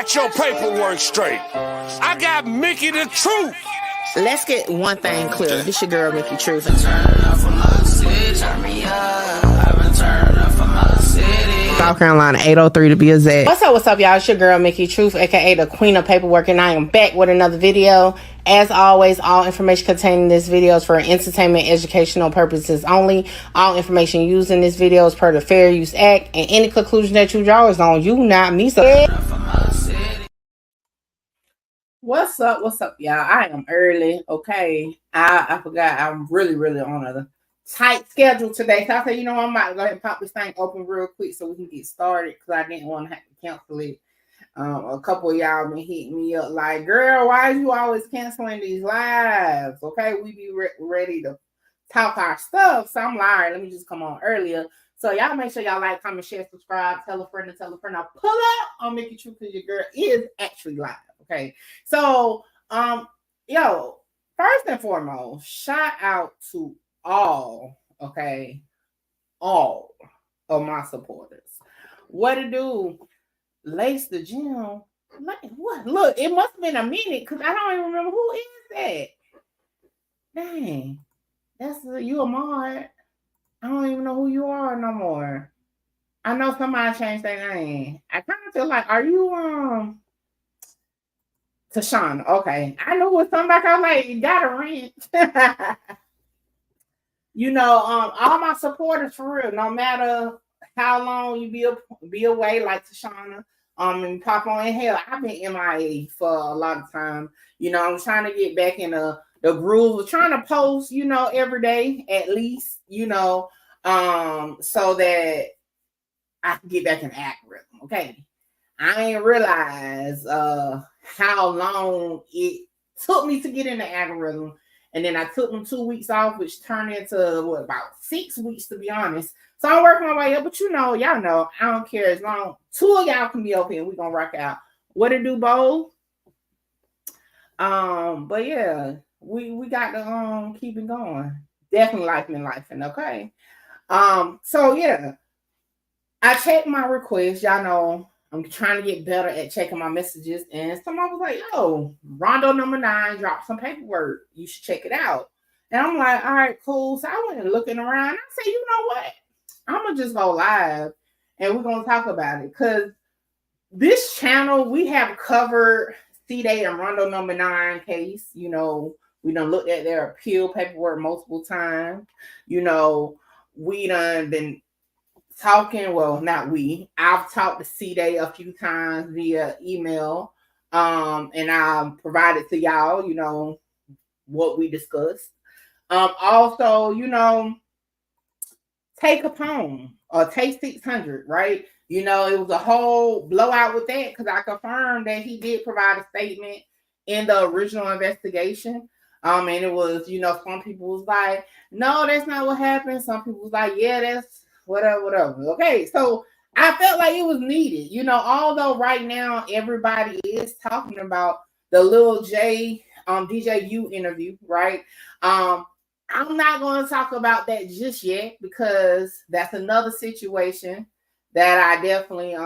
got your paperwork straight. I got Mickey the Truth. Let's get one thing clear. This your girl, Mickey Truth. South Carolina, 803 to be exact. What's up, y'all? It's your girl, Mickey Truth, aka the Queen of Paperwork, and I am back with another video. As always, all information contained in this video is for entertainment, educational purposes only. All information used in this video is per the Fair Use Act, and any conclusion that you draw is on you, not me. So, what's up, y'all? I am early, okay? I forgot I'm really on a tight schedule today. So I said, you know, I might go ahead and pop this thing open real quick so we can get started because I didn't want to have to cancel it. A couple of y'all been hitting me up like, girl, why are you always canceling these lives? Okay, we be ready to talk our stuff. So I'm like, all right, let me just come on earlier. So y'all make sure y'all like, comment, share, subscribe, tell a friend and tell a friend. Now pull up on Mickey Truth because your girl is actually live. Okay, so yo, first and foremost, shout out to all of my supporters. What to do? Lace the gym. Like, what? Look, it must have been a minute because I don't even remember who is that. Dang, that's you, Ahmad. I don't even know who you are no more. I know somebody changed their name. I kind of feel like, are you Tashana? Okay, I know what somebody. I was like, you got a rent. You know, all my supporters for real. No matter how long you be away, like Tashana, and pop on in hell. I've been MIA for a lot of time. You know, I'm trying to get back in the groove of trying to post, you know, every day at least, you know, so that I can get back in the algorithm. Okay, I didn't realize how long it took me to get in the algorithm. And then I took them 2 weeks off, which turned into about 6 weeks, to be honest. So I'm working my way up, but you know, y'all know, I don't care as long. 2 of y'all can be open and we're gonna rock out. What it do, Bo? But yeah, we got to keep it going. Definitely life, okay. So yeah, I checked my requests. Y'all know I'm trying to get better at checking my messages. And someone was like, yo, RondaNumbaNine dropped some paperwork. You should check it out. And I'm like, all right, cool. So I went looking around. I said, you know what? I'm going to just go live and we're going to talk about it. Because this channel, we have covered Cdai and RondaNumbaNine case. You know, we done looked at their appeal paperwork multiple times. You know, we done been talking, well, not we. I've talked to Cdai a few times via email, and I provided to y'all, you know, what we discussed. Also, you know, Tay600, right? You know, it was a whole blowout with that because I confirmed that he did provide a statement in the original investigation. And it was, you know, some people was like, no, that's not what happened. Some people was like, yeah, that's whatever. Okay, so I felt like it was needed, you know, although right now everybody is talking about the Lil J DJU interview, right? I'm not going to talk about that just yet because that's another situation that I definitely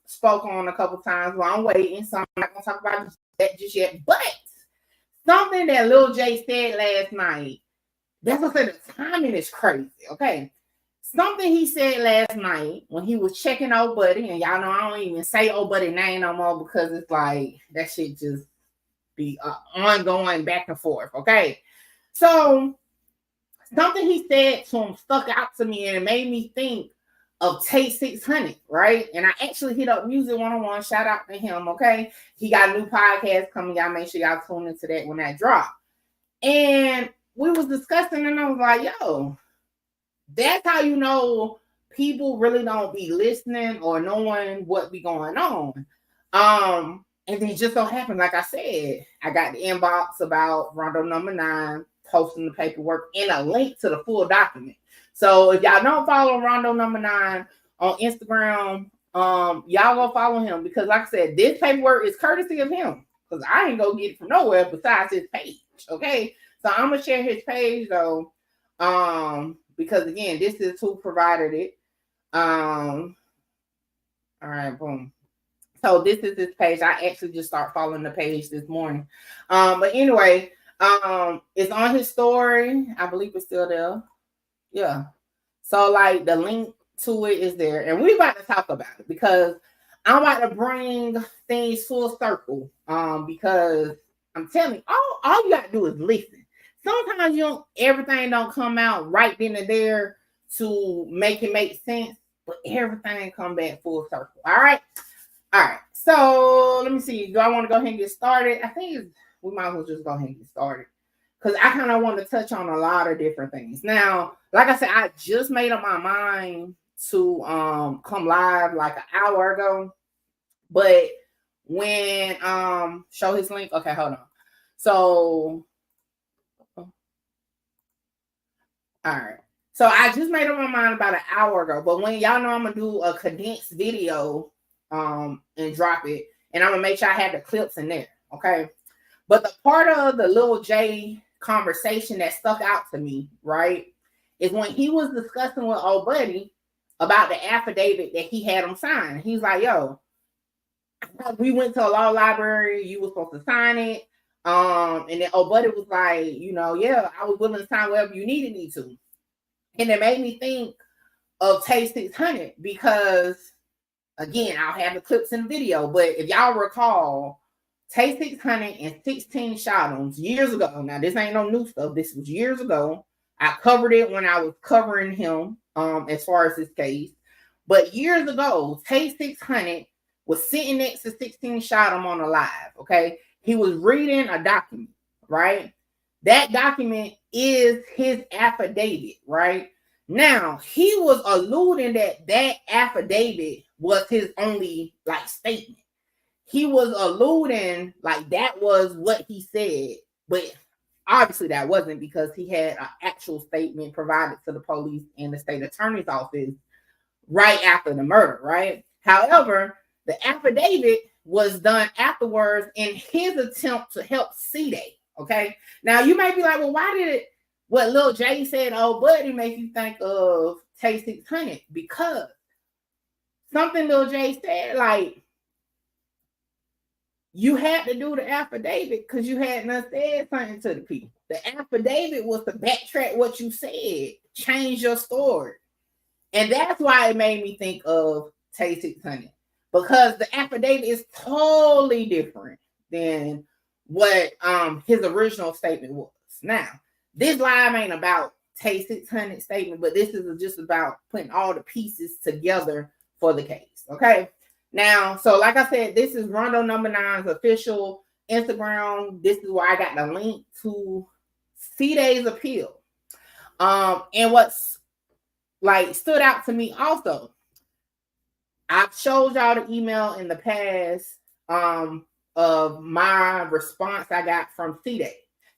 spoke on a couple times while I'm waiting. So I'm not going to talk about that just yet. But something that Lil J said last night, that's what I said, the timing is crazy, okay? Something he said last night when he was checking old buddy, and y'all know I don't even say old buddy name no more because it's like that shit just be ongoing back and forth. Okay, so something he said to him stuck out to me and it made me think of Tay600, right? And I actually hit up Music 101. Shout out to him. Okay, he got a new podcast coming. Y'all make sure y'all tune into that when that drop. And we was discussing, and I was like, yo. That's how you know people really don't be listening or knowing what be going on. And then it just so happened, like I said, I got the inbox about RondaNumbaNine posting the paperwork and a link to the full document. So if y'all don't follow RondaNumbaNine on Instagram, y'all go follow him because, like I said, this paperwork is courtesy of him because I ain't gonna get it from nowhere besides his page. Okay, so I'm gonna share his page though. Because again, this is who provided it. All right, boom. So this is this page. I actually just start following the page this morning. But anyway, it's on his story. I believe it's still there. Yeah. So like the link to it is there, and we're about to talk about it because I'm about to bring things full circle. Because I'm telling you, all you gotta do is listen. Sometimes everything don't come out right then and there to make it make sense, but everything come back full circle. All right. So let me see. Do I want to go ahead and get started? I think we might as well just go ahead and get started because I kind of want to touch on a lot of different things. Now, like I said, I just made up my mind to come live like an hour ago, but when show his link. Okay, hold on. So, all right. So I just made up my mind about an hour ago, but when y'all know I'm gonna do a condensed video and drop it, and I'm gonna make sure I have the clips in there. Okay. But the part of the Lil J conversation that stuck out to me, right, is when he was discussing with old buddy about the affidavit that he had him sign. He's like, yo, we went to a law library, you were supposed to sign it. And then old buddy was like, yeah, I was willing to sign whatever you needed me to. And it made me think of Tay600 because, again, I'll have the clips in the video, but if y'all recall, Tay600 and 16 Shotums years ago. Now, this ain't no new stuff. This was years ago. I covered it when I was covering him as far as his case. But years ago, Tay600 was sitting next to 16 Shotum on a live, okay? He was reading a document, right? That document is his affidavit, right? Now, he was alluding that affidavit was his only, statement. He was alluding that was what he said, but obviously that wasn't because he had an actual statement provided to the police and the state attorney's office right after the murder, right? However, the affidavit was done afterwards in his attempt to help Cdai, okay? Now, you may be like, well, why did what Lil J said, oh, buddy, make you think of Tay600? Because something Lil J said, you had to do the affidavit because you hadn't said something to the people. The affidavit was to backtrack what you said, change your story. And that's why it made me think of Tay600. Because the affidavit is totally different than what his original statement was. Now, this live ain't about Tay600 statement, but this is just about putting all the pieces together for the case. Okay. Now, so like I said, this is RondaNumbaNine's official Instagram. This is where I got the link to Cdai's appeal. And what's stood out to me also, I've showed y'all the email in the past of my response I got from Cdai.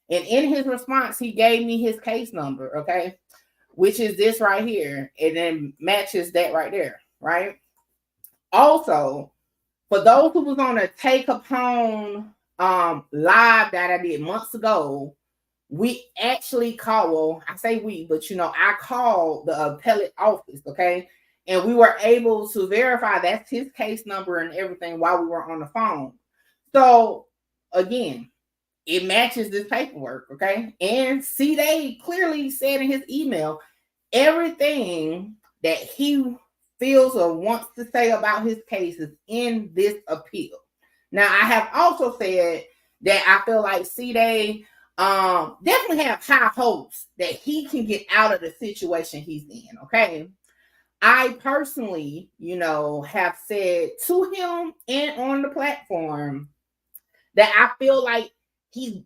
And in his response, he gave me his case number, okay, which is this right here. And then matches that right there, right? Also, for those who was on a Take Upon live that I did months ago, we actually called, well, I say we, but I called the appellate office, okay? And we were able to verify that's his case number and everything while we were on the phone. So, again, it matches this paperwork, okay? And Cdai clearly said in his email everything that he feels or wants to say about his case is in this appeal. Now, I have also said that I feel like Cdai definitely have high hopes that he can get out of the situation he's in, okay? I personally, have said to him and on the platform that I feel like he's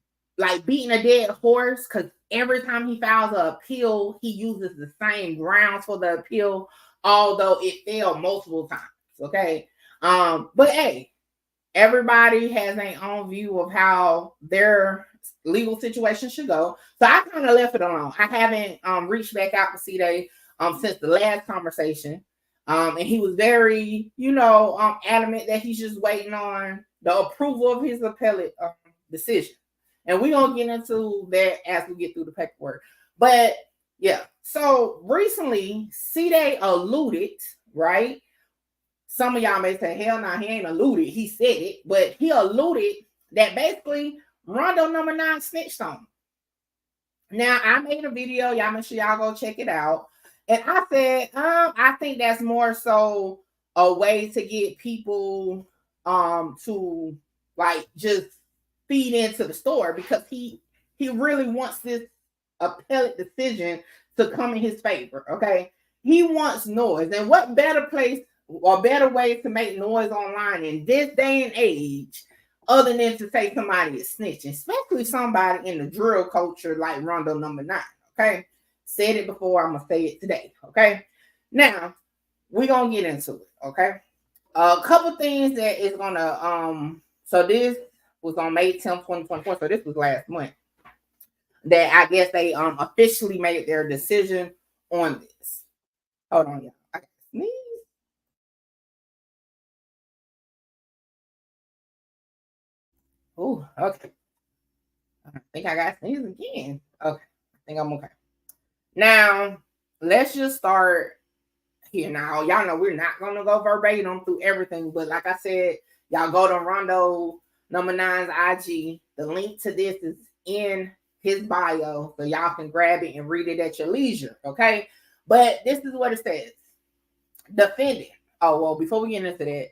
beating a dead horse because every time he files an appeal, he uses the same grounds for the appeal, although it failed multiple times, okay? But hey, everybody has their own view of how their legal situation should go. So I kind of left it alone. I haven't reached back out to Cdai since the last conversation. And he was very, adamant that he's just waiting on the approval of his appellate decision. And we're going to get into that as we get through the paperwork. But yeah, so recently, Cdai alluded, right? some of y'all may say, hell no, he ain't alluded. He said it, but he alluded that basically RondaNumbaNine snitched on him. Now, I made a video. Y'all make sure y'all go check it out. And I said, I think that's more so a way to get people to like just feed into the story, because he really wants this appellate decision to come in his favor. Okay. He wants noise. And what better place or better way to make noise online in this day and age other than to say somebody is snitching, especially somebody in the drill culture like RondaNumbaNine. Okay. Said it before, I'm gonna say it today. Okay. Now we're gonna get into it. Okay. A couple things that is gonna so this was on May 10th, 2024. So this was last month that I guess they officially made their decision on this. Hold on, y'all. I got to sneeze. Oh, okay. I think I got to sneeze again. Okay. I think I'm okay. Now, let's just start here. Now, y'all know we're not going to go verbatim through everything, but like I said, y'all go to RondaNumbaNine's IG. The link to this is in his bio, so y'all can grab it and read it at your leisure, okay? But this is what it says. Defendant. Oh, well, before we get into that,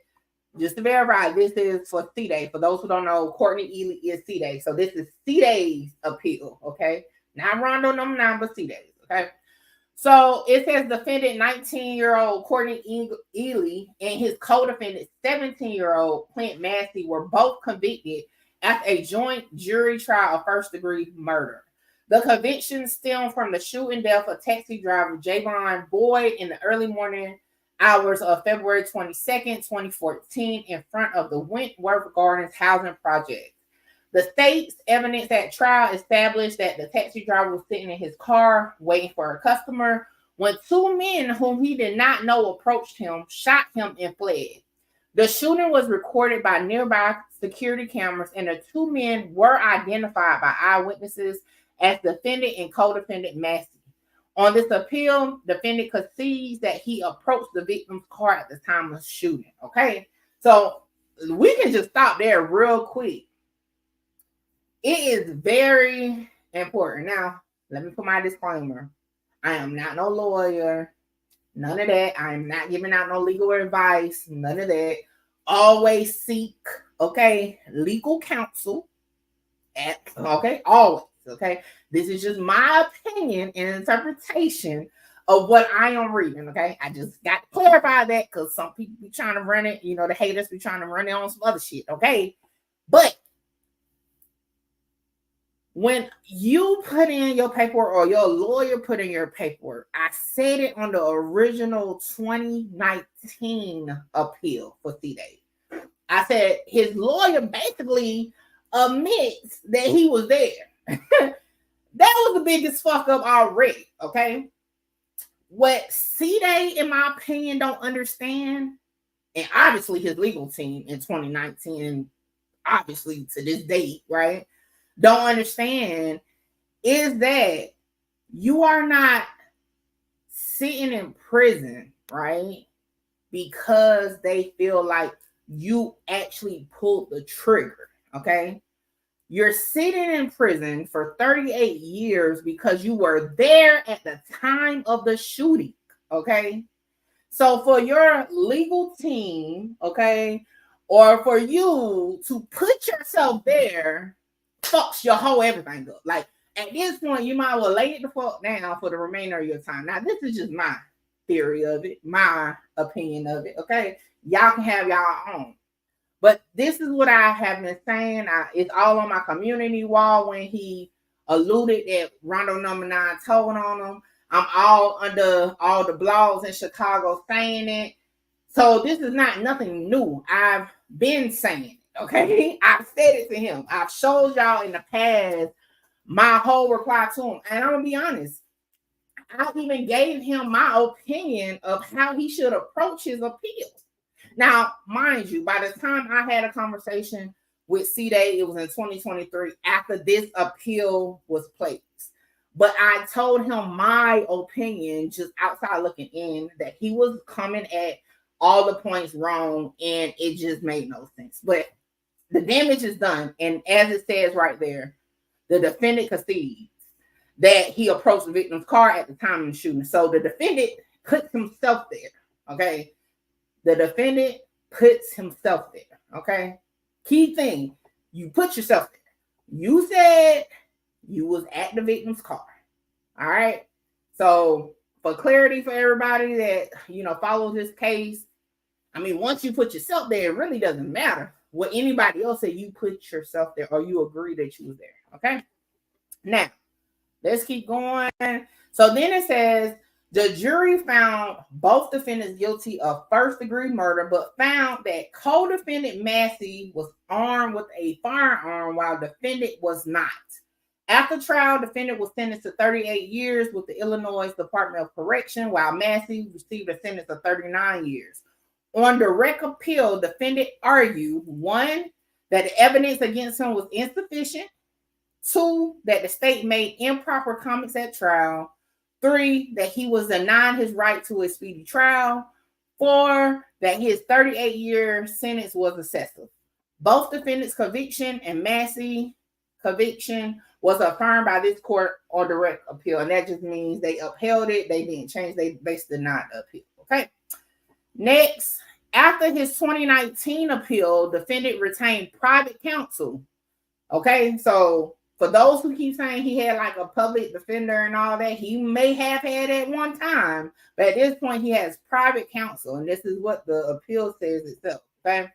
just to verify, this is for Cdai. For those who don't know, Courtney Ealy is Cdai. So this is Cdai's appeal, okay? Not RondaNumbaNine, but Cdai's, okay? So it says defendant 19-year-old Courtney Ealy and his co-defendant 17-year-old Clint Massey were both convicted after a joint jury trial of first-degree murder. The conviction stemmed from the shooting death of taxi driver Javon Boyd in the early morning hours of February 22nd, 2014 in front of the Wentworth Gardens housing project. The state's evidence at trial established that the taxi driver was sitting in his car waiting for a customer when two men whom he did not know approached him, shot him, and fled. The shooting was recorded by nearby security cameras, and the two men were identified by eyewitnesses as defendant and co-defendant Massey. On this appeal, defendant concedes that he approached the victim's car at the time of the shooting. Okay, so we can just stop there real quick. It is very important. Now, let me put my disclaimer. I am not no lawyer. None of that. I am not giving out no legal advice. None of that. Always seek, okay, legal counsel. Okay, always. Okay, this is just my opinion and interpretation of what I am reading. Okay, I just got to clarify that because some people be trying to run it. You know, the haters be trying to run it on some other shit. Okay, but when you put in your paperwork or your lawyer put in your paperwork, I said it on the original 2019 appeal for Cdai. I said his lawyer basically admits that he was there. That was the biggest fuck up already, okay? What Cdai, in my opinion, don't understand, and obviously his legal team in 2019, and obviously to this date, right, don't understand is that you are not sitting in prison, right, because they feel like you actually pulled the trigger, okay? You're sitting in prison for 38 years because you were there at the time of the shooting, okay? So for your legal team, okay, or for you to put yourself there, fucks your whole everything up. Like, at this point, you might well lay it the fuck down for the remainder of your time. Now, this is just my theory of it, my opinion of it, okay? Y'all can have y'all own. But this is what I have been saying. It's all on my community wall when he alluded that RondaNumbaNine told on him. I'm all under all the blogs in Chicago saying it. So this is not nothing new. I've been saying it. Okay, I've said it to him. I've showed y'all in the past my whole reply to him. And I'm gonna be honest, I even gave him my opinion of how he should approach his appeal. Now, mind you, by the time I had a conversation with Cdai, it was in 2023 after this appeal was placed. But I told him my opinion, just outside looking in, that he was coming at all the points wrong, and it just made no sense. But the damage is done, and as it says right there, the defendant concedes that he approached the victim's car at the time of the shooting. So the defendant puts himself there. Okay, the defendant puts himself there. Okay, key thing, you put yourself there. You said you was at the victim's car. All right. So for clarity for everybody that, follows this case, I mean, once you put yourself there, it really doesn't matter what anybody else said. You put yourself there, or you agree that you was there. Okay. Now, let's keep going. So then it says, the jury found both defendants guilty of first-degree murder, but found that co-defendant Massey was armed with a firearm while defendant was not. After trial, defendant was sentenced to 38 years with the Illinois Department of Correction, while Massey received a sentence of 39 years. On direct appeal, defendant argued, 1, that the evidence against him was insufficient, 2, that the state made improper comments at trial, 3, that he was denied his right to a speedy trial, 4, that his 38-year sentence was excessive. Both defendants' conviction and Massey conviction was affirmed by this court on direct appeal, and that just means they upheld it. They didn't change. They basically denied the appeal. Okay. Next, after his 2019 appeal, defendant retained private counsel. Okay, so for those who keep saying he had like a public defender and all that, he may have had at one time, but at this point he has private counsel, and this is what the appeal says itself. Okay.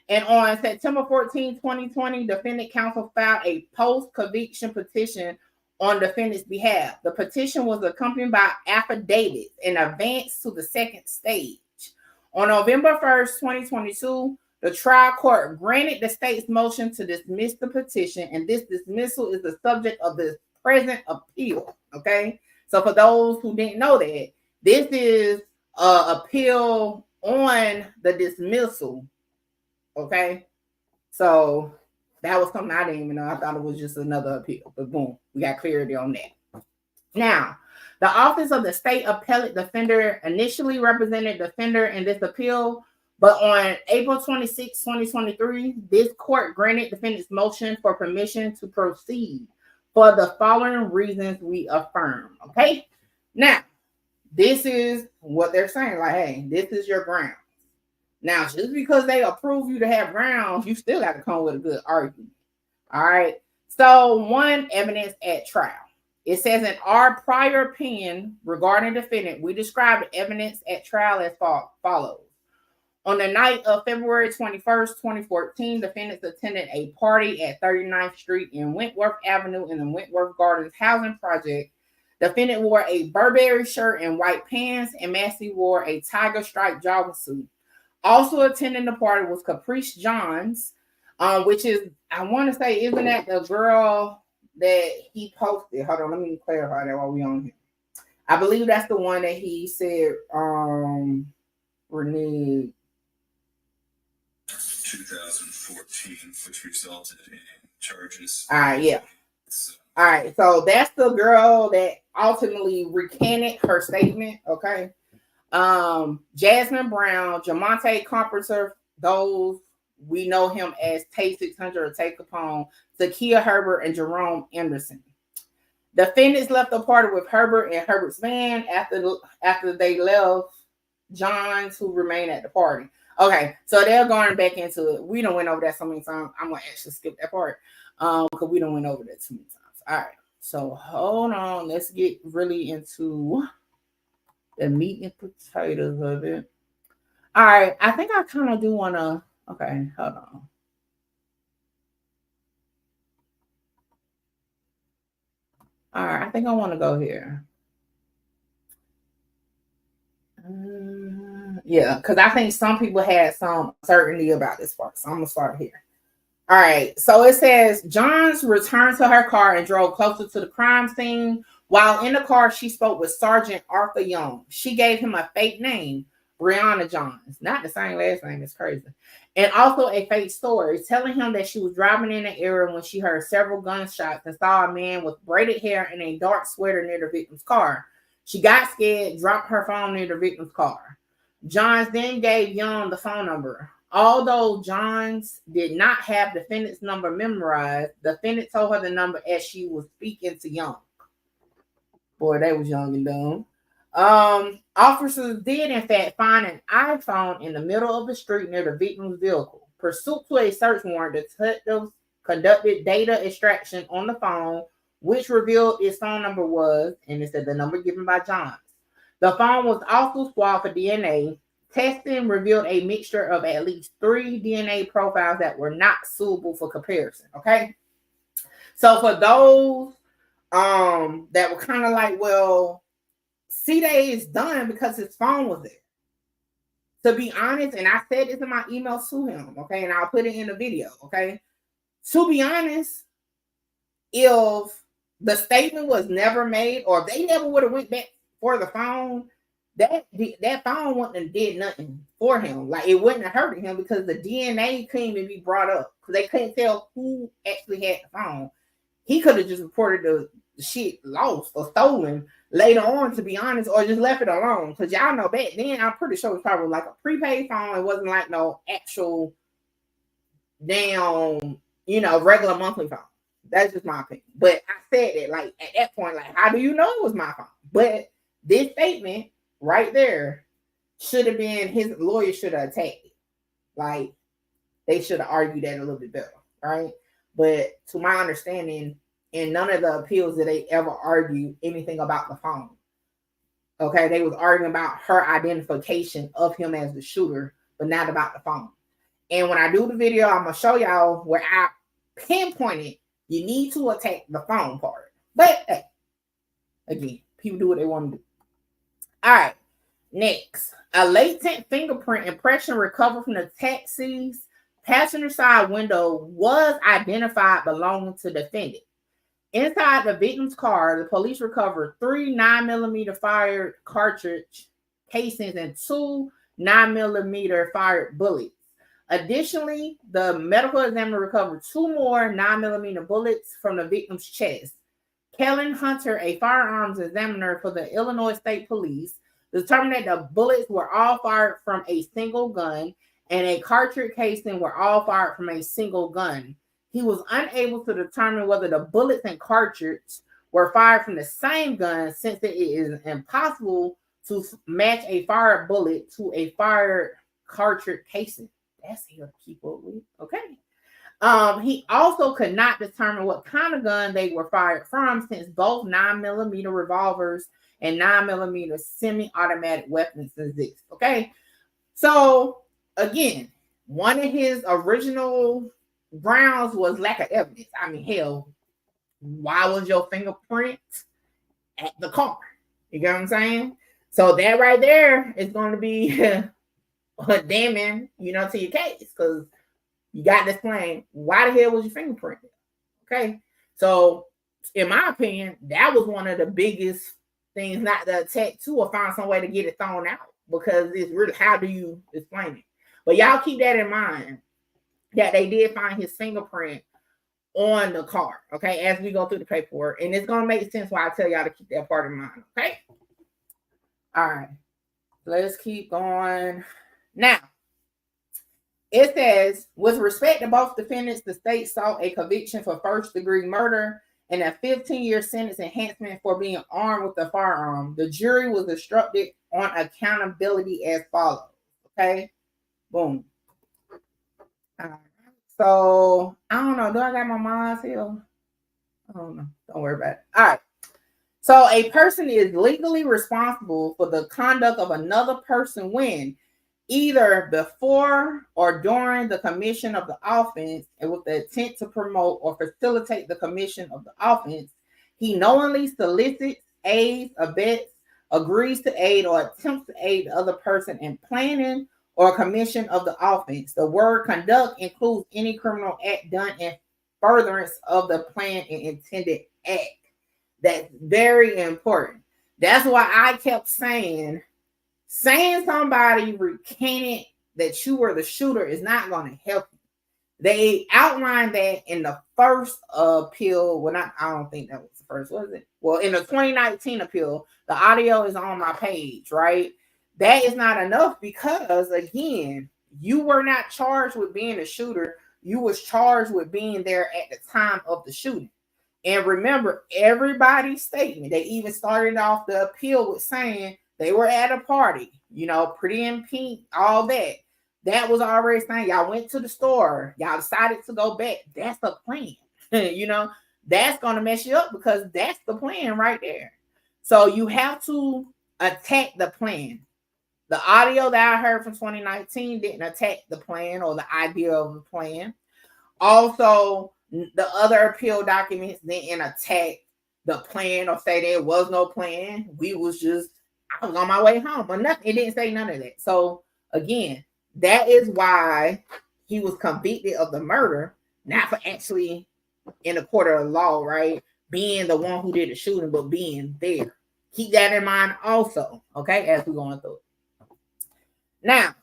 And on September 14, 2020, defendant counsel filed a post-conviction petition on defendant's behalf. The petition was accompanied by affidavits and advanced to the second stage. On November 1st, 2022, the trial court granted the state's motion to dismiss the petition, and this dismissal is the subject of the present appeal. Okay, so for those who didn't know that, this is an appeal on the dismissal. Okay, so that was something I didn't even know. I thought it was just another appeal, but boom, we got clarity on that. Now, the Office of the State Appellate Defender initially represented defender in this appeal, but on April 26, 2023, this court granted defendant's motion for permission to proceed for the following reasons we affirm. Okay, now this is what they're saying, like, hey, this is your ground. Now, just because they approve you to have grounds, you still got to come with a good argument. All right. So, 1, evidence at trial. It says in our prior opinion regarding defendant, we described the evidence at trial as follows. On the night of February 21st, 2014, defendants attended a party at 39th Street and Wentworth Avenue in the Wentworth Gardens housing project. Defendant wore a Burberry shirt and white pants, and Massey wore a tiger stripe jogging suit. Also attending the party was Caprice Johns, which is, I want to say, isn't that the girl that he posted? Hold on, let me clarify that while we're on here. I believe that's the one that he said reneged. 2014, which resulted in charges. All right, yeah. All right, so that's the girl that ultimately recanted her statement. Okay. Jasmine Brown, Jamonte Carpenter, those we know him as Tay600 or Tay Capone, Zakia Herbert, and Jerome Anderson. Defendants left the party with Herbert and Herbert's van after they left Johns, who remained at the party. Okay, so they're going back into it. We don't went over that so many times. I'm gonna actually skip that part because we don't went over that too many times. All right, so hold on. Let's get really into the meat and potatoes of it. All right, I think I kind of do want to. Okay, hold on. All right, I think I want to go here. Yeah, because I think some people had some certainty about this part. So I'm going to start here. All right, so it says, Johns returned to her car and drove closer to the crime scene. While in the car, she spoke with Sergeant Arthur Young. She gave him a fake name, Brianna Johns. Not the same last name, it's crazy. And also a fake story, telling him that she was driving in the area when she heard several gunshots and saw a man with braided hair and a dark sweater near the victim's car. She got scared, dropped her phone near the victim's car. Johns then gave Young the phone number. Although Johns did not have defendant's number memorized, the defendant told her the number as she was speaking to Young. Boy, they was young and dumb. Officers did, in fact, find an iPhone in the middle of the street near the victim's vehicle. Pursuant to a search warrant, detectives conducted data extraction on the phone, which revealed its phone number was, and it said the number given by Johns. The phone was also swabbed for DNA. Testing revealed a mixture of at least 3 DNA profiles that were not suitable for comparison. Okay. So for those that were kind of like, well, Cdai is done because his phone was there. To be honest, and I said this in my email to him, okay, and I'll put it in the video, okay. To be honest, if the statement was never made or they never would have went back for the phone, that phone wouldn't have did nothing for him. Like, it wouldn't have hurt him because the DNA couldn't even be brought up because they couldn't tell who actually had the phone. He could have just reported the shit lost or stolen later on, to be honest, or just left it alone. Because y'all know back then, I'm pretty sure it was probably like a prepaid phone. It wasn't like no actual damn, regular monthly phone. That's just my opinion. But I said it like at that point, like, how do you know it was my phone? But this statement right there should have been, his lawyer should have attacked it. Like, they should have argued that a little bit better, right? But to my understanding, in none of the appeals did they ever argue anything about the phone. Okay, they was arguing about her identification of him as the shooter, but not about the phone. And when I do the video, I'm gonna show y'all where I pinpointed you need to attack the phone part. But hey, again, people do what they want to do. All right, next, a latent fingerprint impression recovered from the taxi's passenger side window was identified belonging to the defendant. Inside the victim's car, the police recovered 3 9mm fired cartridge casings and 2 9mm fired bullets. Additionally, the medical examiner recovered 2 more 9mm bullets from the victim's chest. Kellen Hunter, a firearms examiner for the Illinois State Police, determined that the bullets were all fired from a single gun and a cartridge casing were all fired from a single gun. He was unable to determine whether the bullets and cartridge were fired from the same gun, since it is impossible to match a fired bullet to a fired cartridge casing. That's here to keep up with. Okay. He also could not determine what kind of gun they were fired from, since both 9mm revolvers and 9mm semi-automatic weapons exist. Okay. So again, one of his original grounds was lack of evidence. I mean, hell, why was your fingerprint at the car? You get what I'm saying? So that right there is going to be damning, to your case, because you got this claim. Why the hell was your fingerprint there? Okay. So in my opinion, that was one of the biggest things not to attack to, or find some way to get it thrown out, because it's really, how do you explain it? But y'all keep that in mind, that they did find his fingerprint on the car, okay, as we go through the paperwork. And it's going to make sense why I tell y'all to keep that part in mind, okay? All right. Let's keep going. Now, it says, with respect to both defendants, the state sought a conviction for first-degree murder and a 15-year sentence enhancement for being armed with a firearm. The jury was instructed on accountability as follows, okay? Boom. So I don't know. Do I got my mind here? I don't know. Don't worry about it. All right. So a person is legally responsible for the conduct of another person when either before or during the commission of the offense, and with the intent to promote or facilitate the commission of the offense, he knowingly solicits, aids, abets, agrees to aid, or attempts to aid the other person in planning or commission of the offense. The word conduct includes any criminal act done in furtherance of the planned and intended act. That's very important. That's why I kept saying somebody recanted that you were the shooter is not going to help you. They outlined that in the first appeal. Well, I don't think that was the first, was it? Well, in the 2019 appeal, the audio is on my page, right? that is not enough because, again, you were not charged with being a shooter. You was charged with being there at the time of the shooting. And remember, everybody's statement, they even started off the appeal with saying they were at a party, pretty in pink, all that. That was already saying y'all went to the store, y'all decided to go back. That's the plan. That's going to mess you up because that's the plan right there. So you have to attack the plan. The audio that I heard from 2019 didn't attack the plan or the idea of the plan. Also, the other appeal documents didn't attack the plan or say there was no plan. I was on my way home or nothing. It didn't say none of that. So again, that is why he was convicted of the murder, not for actually in a court of law, right? Being the one who did the shooting, but being there. Keep that in mind also, okay, as we're going through it. Now,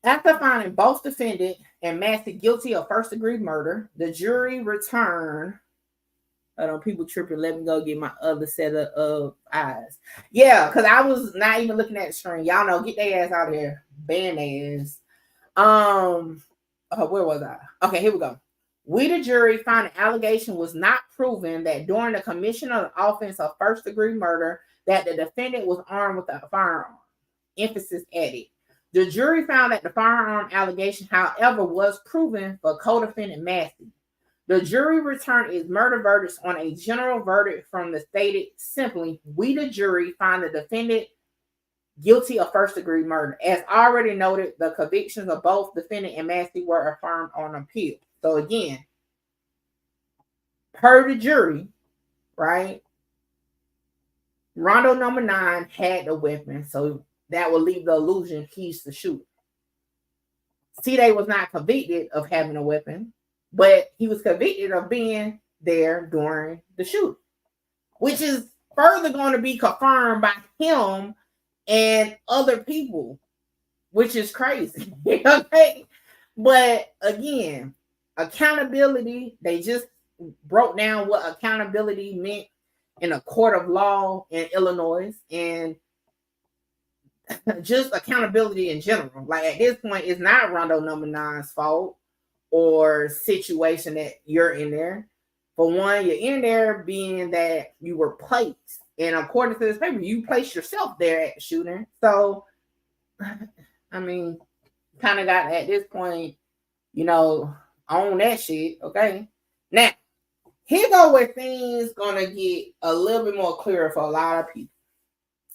after finding both defendant and Massey guilty of first-degree murder, the jury returned. People tripping. Let me go get my other set of eyes. Yeah, because I was not even looking at the screen. Y'all know, get their ass out of here. Ban their ass. Where was I? Okay, here we go. We, the jury, found the allegation was not proven that during the commission of the offense of first-degree murder that the defendant was armed with a firearm. Emphasis added. The jury found that the firearm allegation, however, was proven for co-defendant Massey. The jury returned its murder verdicts on a general verdict from the stated simply, we, the jury, find the defendant guilty of first-degree murder. As already noted, the convictions of both defendant and Massey were affirmed on appeal. So again, per the jury, right, RondaNumbaNine had the weapon, so that will leave the illusion he's the shooter. Cdai was not convicted of having a weapon, but he was convicted of being there during the shooting, which is further going to be confirmed by him and other people, which is crazy. Okay, but again, accountability, they just broke down what accountability meant in a court of law in Illinois, and just accountability in general. Like at this point, it's not RondaNumbaNine's fault or situation that you're in there. For one, you're in there being that you were placed, and according to this paper, you placed yourself there at the shooting. So, I mean, kind of got at this point, on that shit. Okay, now here go where things gonna get a little bit more clearer for a lot of people.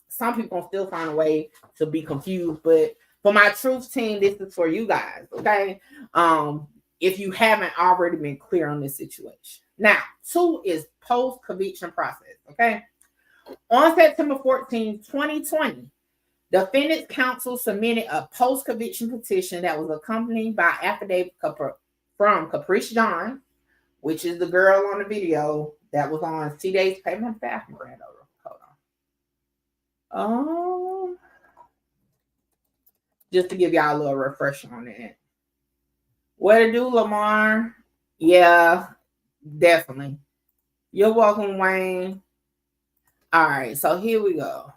Some people can still find a way to be confused, but for my truth team, this is for you guys, okay? If you haven't already been clear on this situation. Now, 2 is post-conviction process, okay? On September 14, 2020, defendant's counsel submitted a post-conviction petition that was accompanied by affidavit from Caprice John, which is the girl on the video that was on Cdai's paper staff. Just to give y'all a little refresher on that. What to do, Lamar? Yeah, definitely. You're welcome, Wayne. All right, so here we go.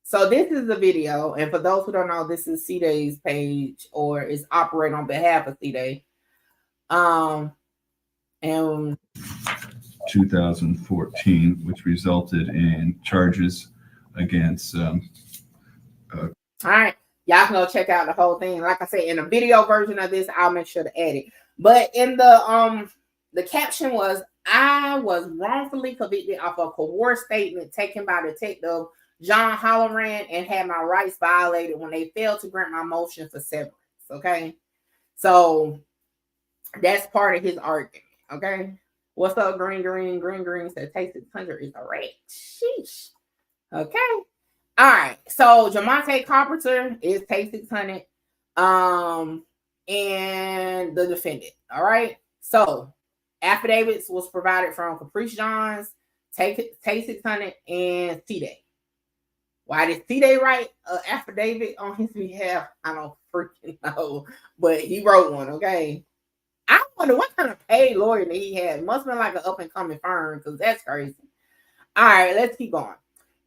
So this is the video, and for those who don't know, this is Cdai's page, or is operating on behalf of Cdai. And 2014, which resulted in charges against. All right, y'all can go check out the whole thing. Like I said, in a video version of this, I'll make sure to add it. But in the caption was, I was wrongfully convicted of a coerced statement taken by Detective John Halloran and had my rights violated when they failed to grant my motion for severance. Okay, so that's part of his argument. Okay, what's up, Green says Tay600 is a rat. Sheesh. Okay. All right, so Jamonte Carpenter is Tay600, and the defendant. All right, so affidavits was provided from Caprice Johns, Tay600, and Cdai. Why did Cdai write an affidavit on his behalf? I don't freaking know, but he wrote one. Okay, I wonder what kind of paid lawyer that he had. Must have been like an up and coming firm, because that's crazy. All right, let's keep going.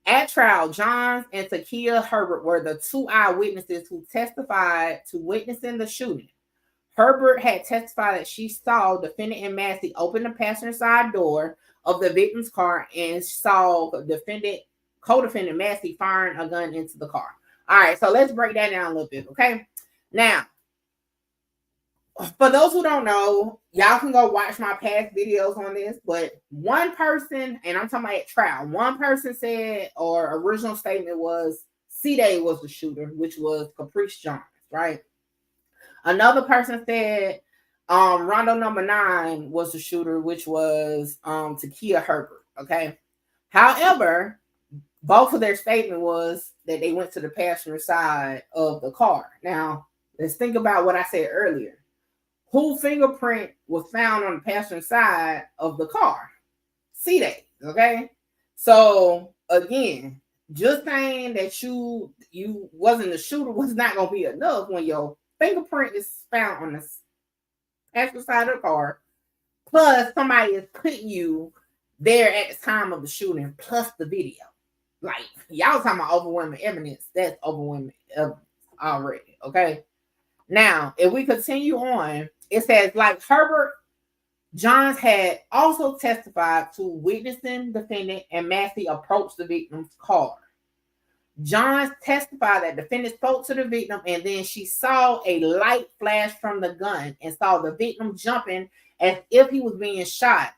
At trial, Johns and Takia Herbert were the two eyewitnesses who testified to witnessing the shooting. Herbert had testified that she saw defendant and Massey open the passenger side door of the victim's car and saw co-defendant Massey firing a gun into the car. All right, so let's break that down a little bit, okay? Now, for those who don't know, y'all can go watch my past videos on this, but one person, and I'm talking about at trial, one person said, or original statement was, Cdai was the shooter, which was Caprice Johns, right? Another person said, RondaNumbaNine was the shooter, which was Takia Herbert, okay? However, both of their statement was that they went to the passenger side of the car. Now, let's think about what I said earlier. Whose fingerprint was found on the passenger side of the car? Cdai, okay? So, again, just saying that you wasn't the shooter was not going to be enough when your fingerprint is found on the passenger side of the car, plus somebody is putting you there at the time of the shooting, plus the video. Like, y'all talking about overwhelming evidence. That's overwhelming already, okay? Now, if we continue on, it says, like Herbert, Johns had also testified to witnessing defendant and Massey approach the victim's car. Johns testified that defendant spoke to the victim and then she saw a light flash from the gun and saw the victim jumping as if he was being shot.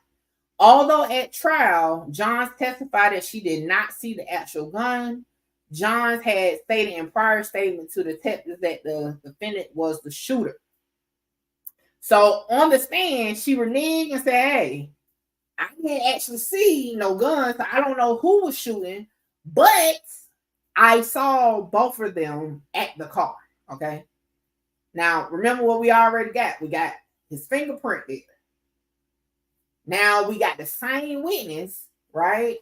Although at trial, Johns testified that she did not see the actual gun, Johns had stated in prior statement to detectives that the defendant was the shooter. So on the stand, she reneged and said, hey, I didn't actually see no guns, so I don't know who was shooting, but I saw both of them at the car, okay? Now, remember what we already got. We got his fingerprint there. Now, we got the same witness, right,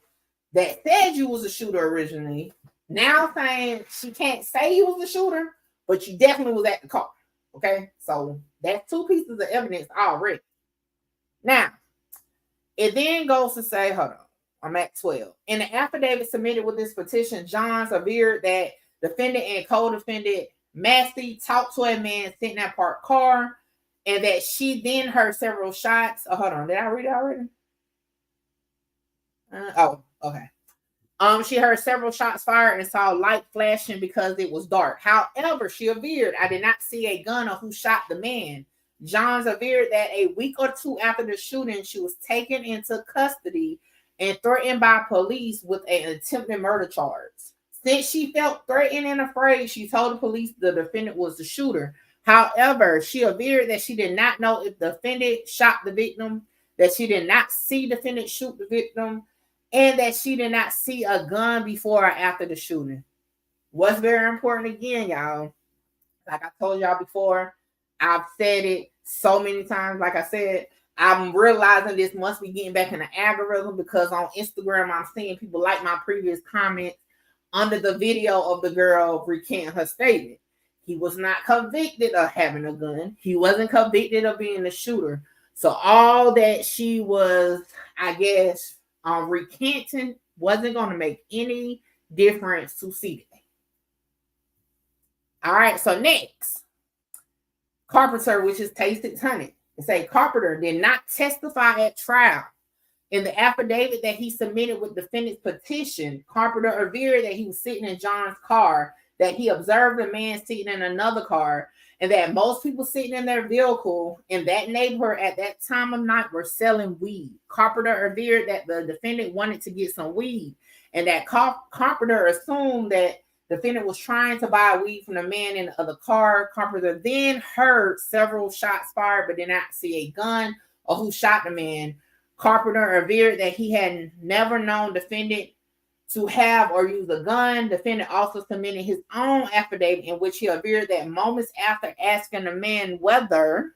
that said you was a shooter originally, now saying she can't say you was the shooter, but you definitely was at the car, okay? So, that's two pieces of evidence already. Now, it then goes to say, hold on, I'm at 12. In the affidavit submitted with this petition, Johns averred that defendant and co-defendant Massey talked to a man sitting in a parked car and that she then heard several shots. Oh, hold on. Did I read it already? Okay. She heard several shots fired and saw light flashing because it was dark. However, she averred, I did not see a gun or who shot the man. Johns averred that a week or two after the shooting, she was taken into custody and threatened by police with an attempted murder charge. Since she felt threatened and afraid, she told the police the defendant was the shooter. However, she averred that she did not know if the defendant shot the victim, that she did not see the defendant shoot the victim, and that she did not see a gun before or after the shooting. What's very important again, y'all, like I told y'all before, I've said it so many times. Like I said, I'm realizing this must be getting back in the algorithm because on Instagram, I'm seeing people like my previous comments under the video of the girl recanting her statement. He was not convicted of having a gun. He wasn't convicted of being the shooter. So all that she was, I guess, recanting wasn't going to make any difference to Cdai. All right, so next, Carpenter, which is Tay600. It say Carpenter did not testify at trial. In the affidavit that he submitted with defendant's petition, Carpenter averred that he was sitting in John's car, that he observed a man sitting in another car, and that most people sitting in their vehicle in that neighborhood at that time of night were selling weed. Carpenter averred that the defendant wanted to get some weed, and that Carpenter assumed that the defendant was trying to buy weed from the man in the other car. Carpenter then heard several shots fired, but did not see a gun or who shot the man. Carpenter averred that he had never known defendant to have or use a gun. Defendant also submitted his own affidavit in which he averred that moments after asking the man whether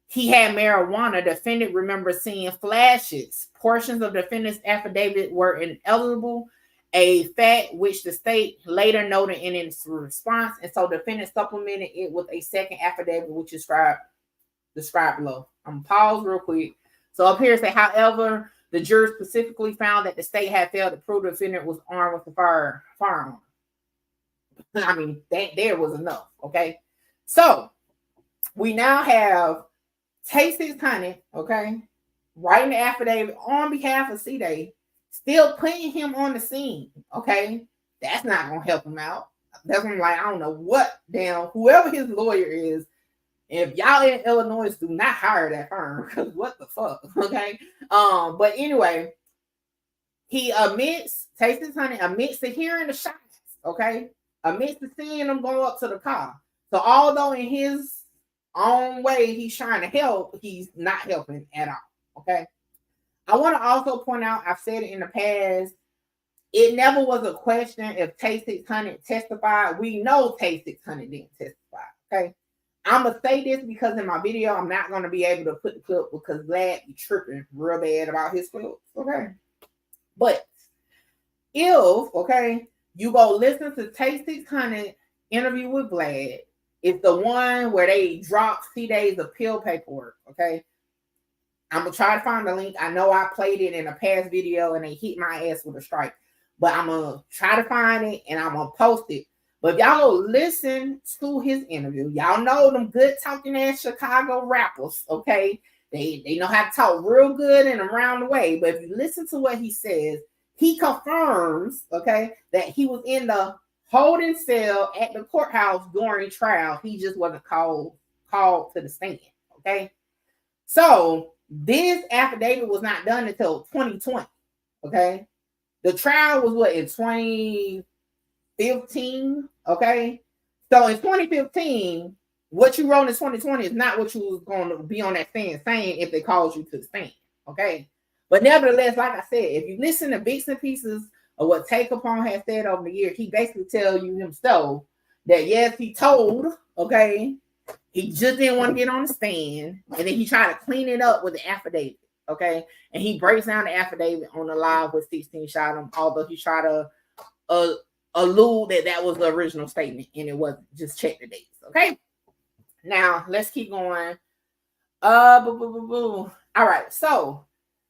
he had marijuana, defendant remembered seeing flashes. Portions of defendant's affidavit were ineligible, a fact which the state later noted in its response, and so defendant supplemented it with a second affidavit which is described below. I'm gonna pause real quick. So up here it say, however, The jury specifically found that the state had failed to prove the defendant was armed with a firearm. I mean, there was enough, okay? So, we now have Tay600, okay, writing the affidavit on behalf of Cdai, still putting him on the scene, okay? That's not going to help him out. That's when, like, I don't know what damn, whoever his lawyer is, if y'all in Illinois, do not hire that firm, because what the fuck, okay? But anyway, he admits, Tay600 admits to hearing the shots, okay? Admits to seeing them go up to the car. So although in his own way he's trying to help, he's not helping at all, okay? I want to also point out, I've said it in the past, it never was a question if Tay600 testified. We know Tay600 didn't testify, okay? I'm going to say this because in my video, I'm not going to be able to put the clip because Vlad be tripping real bad about his clips, okay? But if, okay, you go listen to Tay600 interview with Vlad, it's the one where they drop Cdai's appeal paperwork, okay? I'm going to try to find the link. I know I played it in a past video and they hit my ass with a strike, but I'm going to try to find it and I'm going to post it. But if y'all go listen to his interview, y'all know them good talking ass Chicago rappers, okay? They know how to talk real good and around the way. But if you listen to what he says, he confirms, okay, that he was in the holding cell at the courthouse during trial. He just wasn't called to the stand, okay? So this affidavit was not done until 2020, okay? The trial was what, in 2015, okay? So in 2015, what you wrote in 2020 is not what you was going to be on that stand saying if they called you to the stand, okay? But nevertheless, like I said, if you listen to bits and pieces of what Tay Capone has said over the years, he basically tell you himself that yes, he told, okay, he just didn't want to get on the stand, and then he tried to clean it up with the affidavit, okay? And he breaks down the affidavit on the live with 16 shot him, although he tried to allude that was the original statement, and it wasn't. Just check the dates, okay? Now, let's keep going. All right, so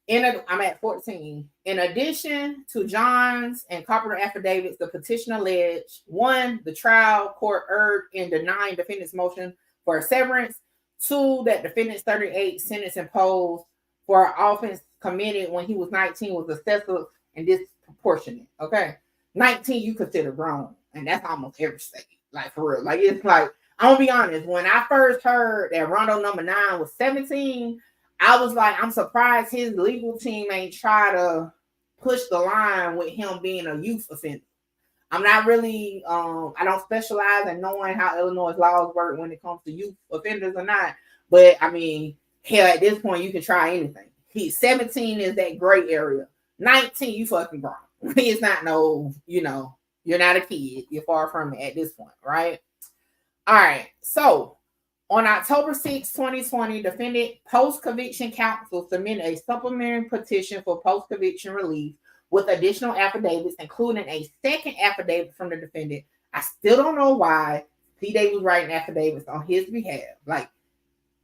I'm at 14. In addition to John's and Carpenter affidavits, the petition alleged, 1, the trial court erred in denying defendant's motion for a severance. 2, that defendant's 38 sentence imposed for an offense committed when he was 19 was excessive and disproportionate. Okay, 19 you consider grown, and that's almost every state. Like for real, like it's like I'm gonna be honest. When I first heard that RondaNumbaNine was 17. I was like, I'm surprised his legal team ain't try to push the line with him being a youth offender. I'm not really, I don't specialize in knowing how Illinois laws work when it comes to youth offenders or not. But I mean, hell, at this point, you can try anything. 17 is that gray area. 19, you fucking grown. It's not no, you're not a kid. You're far from it at this point, right? All right, so on October 6, 2020, defendant post-conviction counsel submitted a supplementary petition for post-conviction relief with additional affidavits, including a second affidavit from the defendant. I still don't know why Cdai was writing affidavits on his behalf. Like,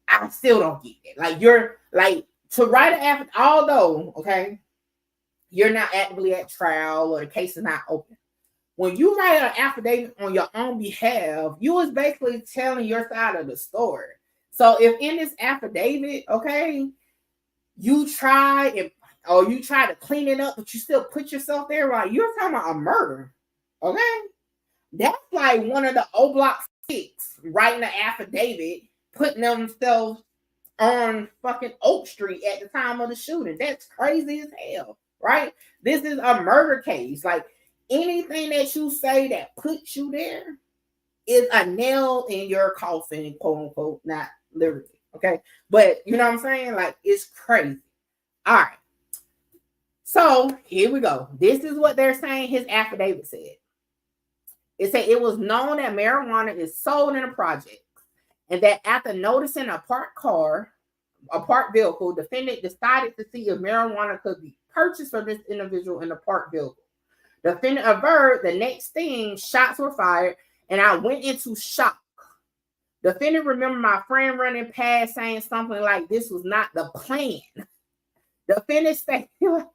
I still don't get it. Like, you're like to write an affidavit, although, okay, you're not actively at trial or the case is not open. When you write an affidavit on your own behalf, you was basically telling your side of the story. So if in this affidavit, okay, you try to clean it up, but you still put yourself there, right? You're talking about a murder, okay? That's like one of the O Block 6 writing an affidavit, putting themselves on fucking Oak Street at the time of the shooting. That's crazy as hell, right? This is a murder case. Like, anything that you say that puts you there is a nail in your coffin, quote unquote, not literally, okay? But you know what I'm saying? Like, it's crazy. All right. So here we go. This is what they're saying his affidavit said. It said it was known that marijuana is sold in a project, and that after noticing a parked vehicle, defendant decided to see if marijuana could be purchased from this individual in the parked vehicle. Defendant averred the next thing, shots were fired, and I went into shock. Defendant remembered my friend running past saying something like this was not the plan. Defendant stated, I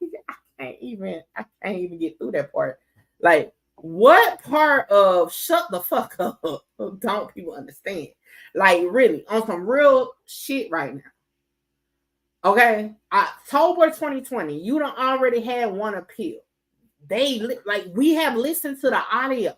can't even get through that part. Like, what part of shut the fuck up don't people understand? Like, really, on some real shit right now. Okay, October 2020, you done already had one appeal. We have listened to the audio.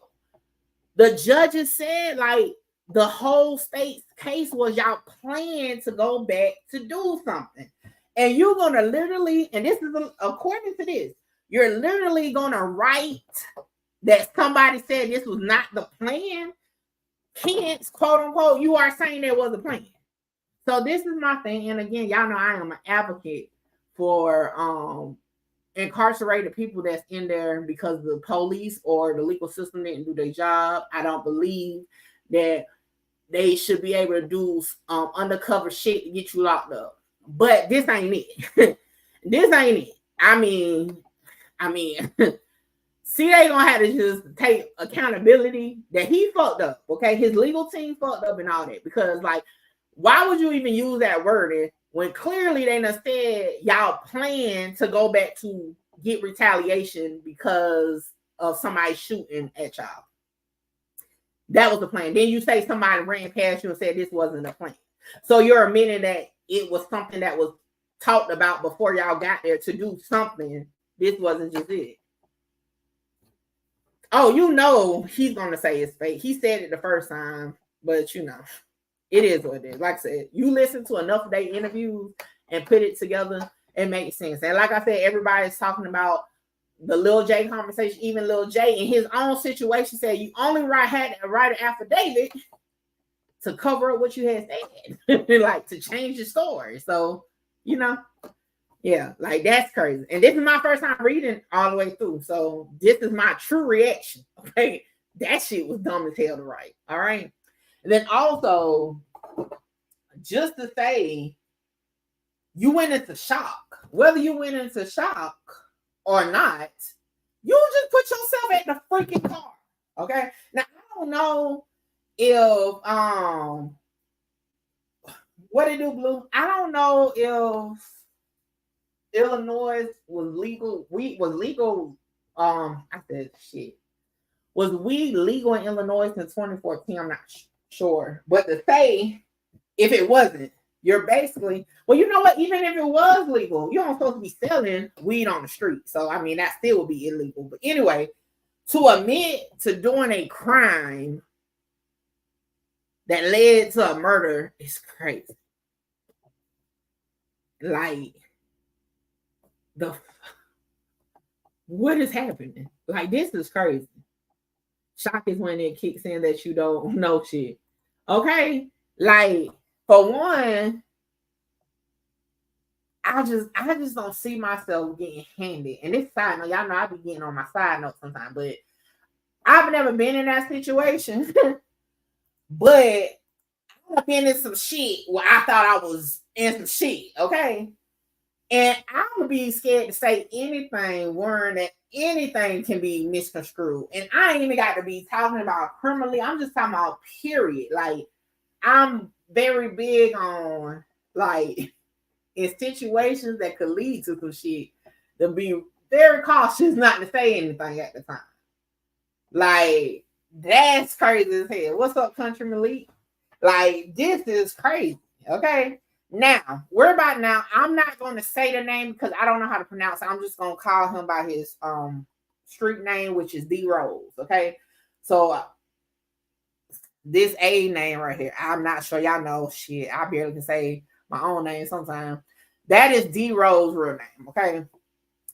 The judges said, like, the whole state's case was y'all plan to go back to do something. And you're going to literally, and this is according to this, you're literally going to write that somebody said this was not the plan. Hence, quote unquote, you are saying there was a plan. So this is my thing. And again, y'all know I am an advocate for incarcerated people that's in there because the police or the legal system didn't do their job. I don't believe that they should be able to do undercover shit to get you locked up. But this ain't it. This ain't it. I mean, see, they gonna have to just take accountability that he fucked up. Okay, his legal team fucked up and all that. Because, like, why would you even use that wording when clearly they done said y'all plan to go back to get retaliation because of somebody shooting at y'all? That was the plan. Then you say somebody ran past you and said this wasn't a plan. So you're admitting that it was something that was talked about before y'all got there to do something. This wasn't just it. Oh, you know he's going to say it's fake. He said it the first time, but you know, it is what it is. Like I said, you listen to enough of their interviews and put it together, it makes sense. And like I said, everybody's talking about the Lil J conversation. Even Lil J in his own situation said you only had to write an affidavit to cover up what you had said, like to change your story. So, you know, yeah, like that's crazy. And this is my first time reading all the way through. So this is my true reaction. Okay. That shit was dumb as hell to write. All right. And then also, just to say, you went into shock. Whether you went into shock or not, you just put yourself at the freaking car. Okay. Now I don't know if what it do, Blue? I don't know if Illinois was legal. I said shit. Was weed legal in Illinois since 2014? I'm not sure. But to say if it wasn't, you're basically, well, you know what? Even if it was legal, you don't supposed to be selling weed on the street. So I mean, that still would be illegal. But anyway, to admit to doing a crime that led to a murder is crazy. Like, what is happening? Like, this is crazy. Shock is when it kicks in that you don't know shit. Okay? Like, for one, I just don't see myself getting handed. And this side note, y'all know I be getting on my side note sometimes, but I've never been in that situation. But I've been in some shit where I thought I was in some shit, okay? And I would be scared to say anything, worrying that anything can be misconstrued. And I ain't even got to be talking about criminally. I'm just talking about period. Like, I'm very big on, like, in situations that could lead to some shit, to be very cautious not to say anything at the time. Like, that's crazy as hell. What's up, Country Malik? Like, this is crazy, okay? Now, I'm not going to say the name because I don't know how to pronounce it. I'm just going to call him by his street name, which is DRose, okay? So, this A name right here, I'm not sure. Y'all know, shit, I barely can say my own name sometimes. That is DRose's real name, okay?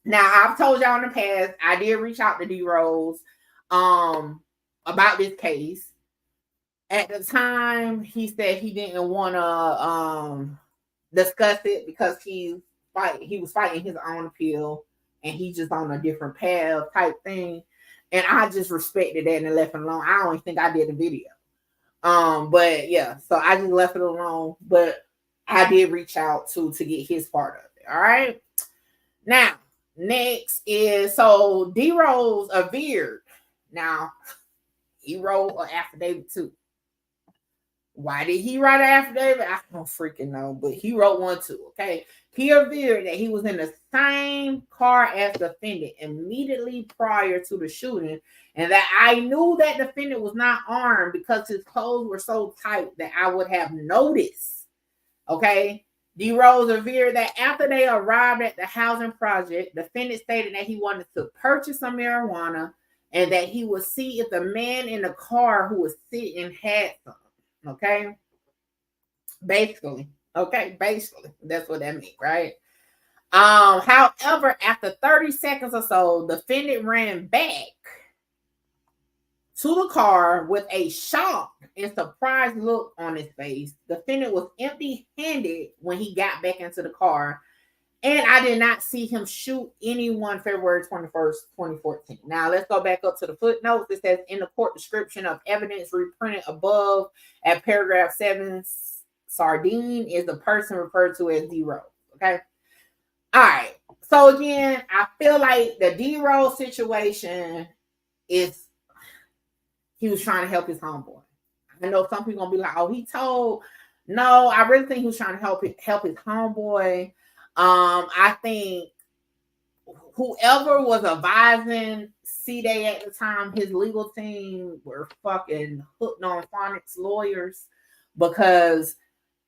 Now, I've told y'all in the past, I did reach out to DRose about this case. At the time, he said he didn't want to discuss it because he was fighting his own appeal and he's just on a different path type thing. And I just respected that and left it alone. I don't even think I did a video. But yeah, so I just left it alone. But I did reach out to get his part of it. All right. Now, next is, so DRose averred. Now, he wrote an affidavit too. Why did he write an affidavit? I don't freaking know, but he wrote one too, okay? He averred that he was in the same car as the defendant immediately prior to the shooting, and that I knew that the defendant was not armed because his clothes were so tight that I would have noticed, okay? DRose averred that after they arrived at the housing project, the defendant stated that he wanted to purchase some marijuana and that he would see if the man in the car who was sitting had some. Okay, basically, that's what that means, right? However, after 30 seconds or so, the defendant ran back to the car with a shocked and surprised look on his face. The defendant was empty-handed when he got back into the car, and I did not see him shoot anyone February 21st, 2014. Now, let's go back up to the footnotes. It says, in the court description of evidence reprinted above at paragraph 7, Sardine is the person referred to as DRose. Okay? All right. So, again, I feel like the DRose situation is, he was trying to help his homeboy. I know some people going to be like, oh, he told. No, I really think he was trying to help his homeboy. I think whoever was advising Cdai at the time, his legal team were fucking hooked on phonics lawyers, because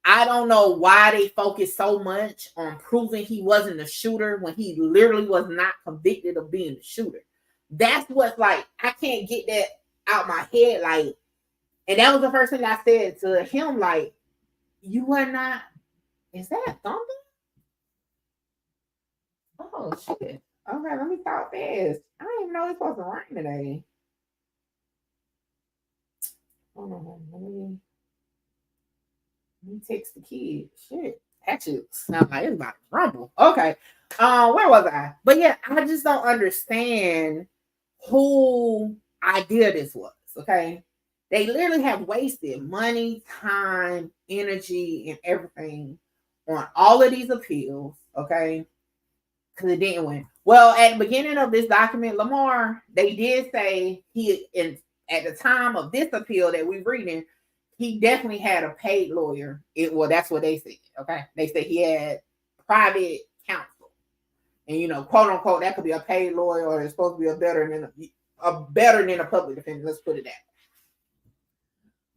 I don't know why they focused so much on proving he wasn't the shooter when he literally was not convicted of being the shooter. That's what's like, I can't get that out my head. Like, and that was the first thing I said to him, like, you were not, is that thunder? Oh, shit. Okay, let me talk fast. I didn't even know it was supposed to rain today. Hold on. Let me text the kid. Shit. Actually, sounds like it's about to rumble. Okay. Where was I? But yeah, I just don't understand who idea this was. Okay. They literally have wasted money, time, energy, and everything on all of these appeals. Okay. Because it didn't win. Well, at the beginning of this document, Lamar, they did say at the time of this appeal that we're reading, he definitely had a paid lawyer. Well, that's what they said. Okay, they said he had private counsel, and quote unquote, that could be a paid lawyer, or it's supposed to be a better than a public defender. Let's put it that way.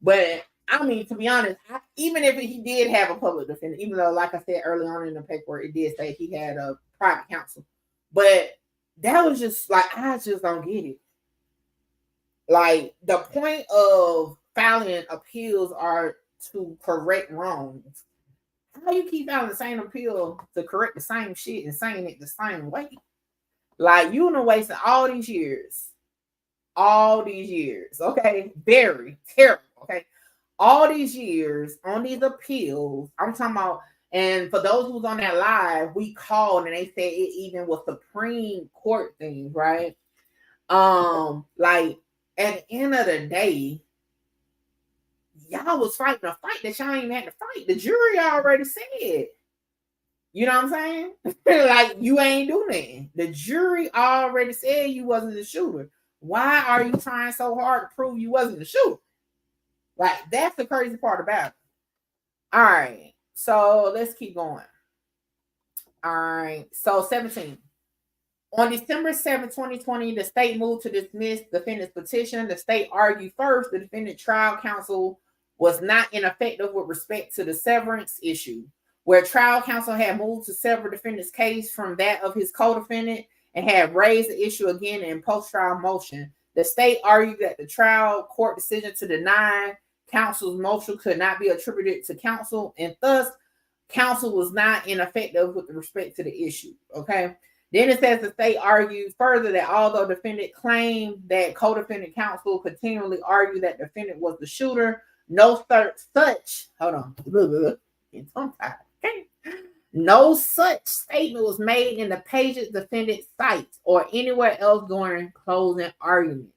But I mean, to be honest, even if he did have a public defender, even though, like I said early on in the paperwork, it did say he had a private counsel, but that was just like, I just don't get it. Like, the point of filing appeals are to correct wrongs. How you keep filing the same appeal to correct the same shit and saying it the same way? Like, you done wasted all these years, okay? Very terrible, okay? All these years on these appeals, I'm talking about, and for those who was on that live, we called and they said it even was Supreme Court things, right? Like, at the end of the day, y'all was fighting a fight that y'all ain't even had to fight. The jury already said. You know what I'm saying? Like, you ain't doing that. The jury already said you wasn't the shooter. Why are you trying so hard to prove you wasn't the shooter? Like, that's the crazy part about it. All right. So let's keep going. All right. So 17. On December 7, 2020, the state moved to dismiss the defendant's petition. The state argued first the defendant trial counsel was not ineffective with respect to the severance issue, where trial counsel had moved to sever defendant's case from that of his co-defendant and had raised the issue again in post-trial motion. The state argued that the trial court decision to deny counsel's motion could not be attributed to counsel, and thus counsel was not ineffective with respect to the issue. Okay. Then it says the state argued further that although defendant claimed that co-defendant counsel continually argued that defendant was the shooter, no such statement was made in the pages defendant cites or anywhere else during closing arguments.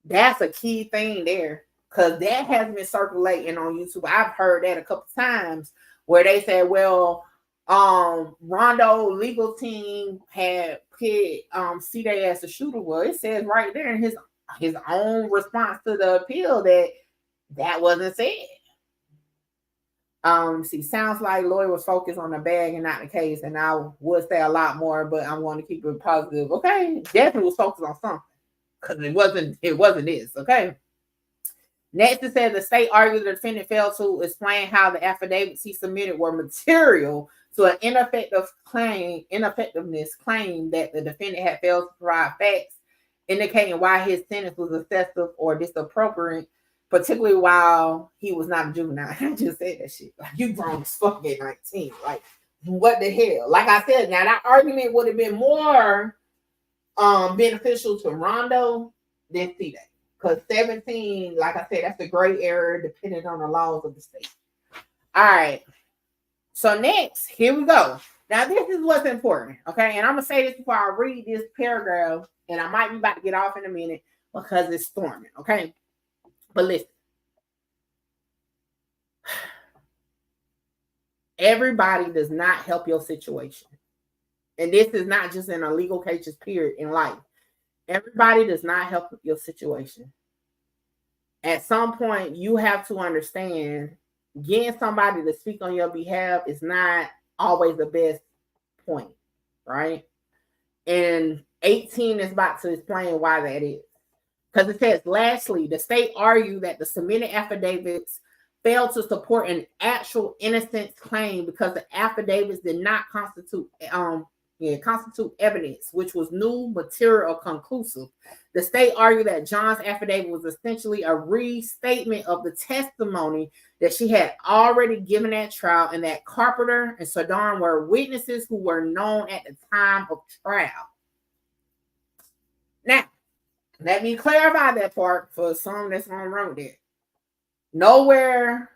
That's a key thing there, because that has been circulating on YouTube. I've heard that a couple times where they said, well, Rondo legal team had put Cdai as the shooter. Well, it says right there in his own response to the appeal that That wasn't said. See, sounds like lawyer was focused on the bag and not the case, and I would say a lot more, but I'm going to keep it positive. Okay, definitely was focused on something because it wasn't this. Okay. Next, it says the state argued the defendant failed to explain how the affidavits he submitted were material to an ineffectiveness claim that the defendant had failed to provide facts indicating why his sentence was excessive or disappropriate, particularly while he was not a juvenile. I just said that shit. Like, you grown as fuck at 19. Like, what the hell? Like I said, now that argument would have been more beneficial to Rondo than Cdai. Because 17, like I said, that's a gray area depending on the laws of the state. All right. So next, here we go. Now, this is what's important, okay? And I'm going to say this before I read this paragraph, and I might be about to get off in a minute because it's storming, okay? But listen. Everybody does not help your situation. And this is not just in a legal cases period in life. Everybody does not help your situation. At some point, you have to understand getting somebody to speak on your behalf is not always the best point, right? And 18 is about to explain why that is. Because it says, lastly, the state argued that the submitted affidavits failed to support an actual innocence claim because the affidavits did not constitute evidence, which was new, material, or conclusive. The state argued that John's affidavit was essentially a restatement of the testimony that she had already given at trial, and that Carpenter and Sardon were witnesses who were known at the time of trial. Now, let me clarify that part for some that's on road there. Nowhere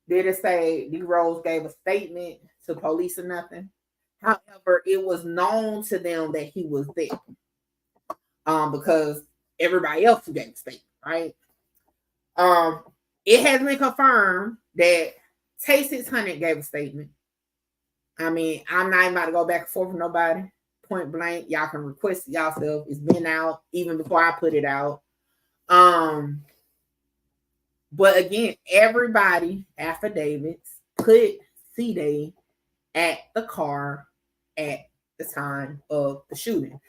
did it say DRose gave a statement to police or nothing. However, it was known to them that he was there because everybody else gave a statement, right? It has been confirmed that Tay600 gave a statement. I mean, I'm not even about to go back and forth with nobody. Point blank, y'all can request it yourself. It's been out even before I put it out. But again, everybody affidavits put Cdai at the car at the time of the shooting.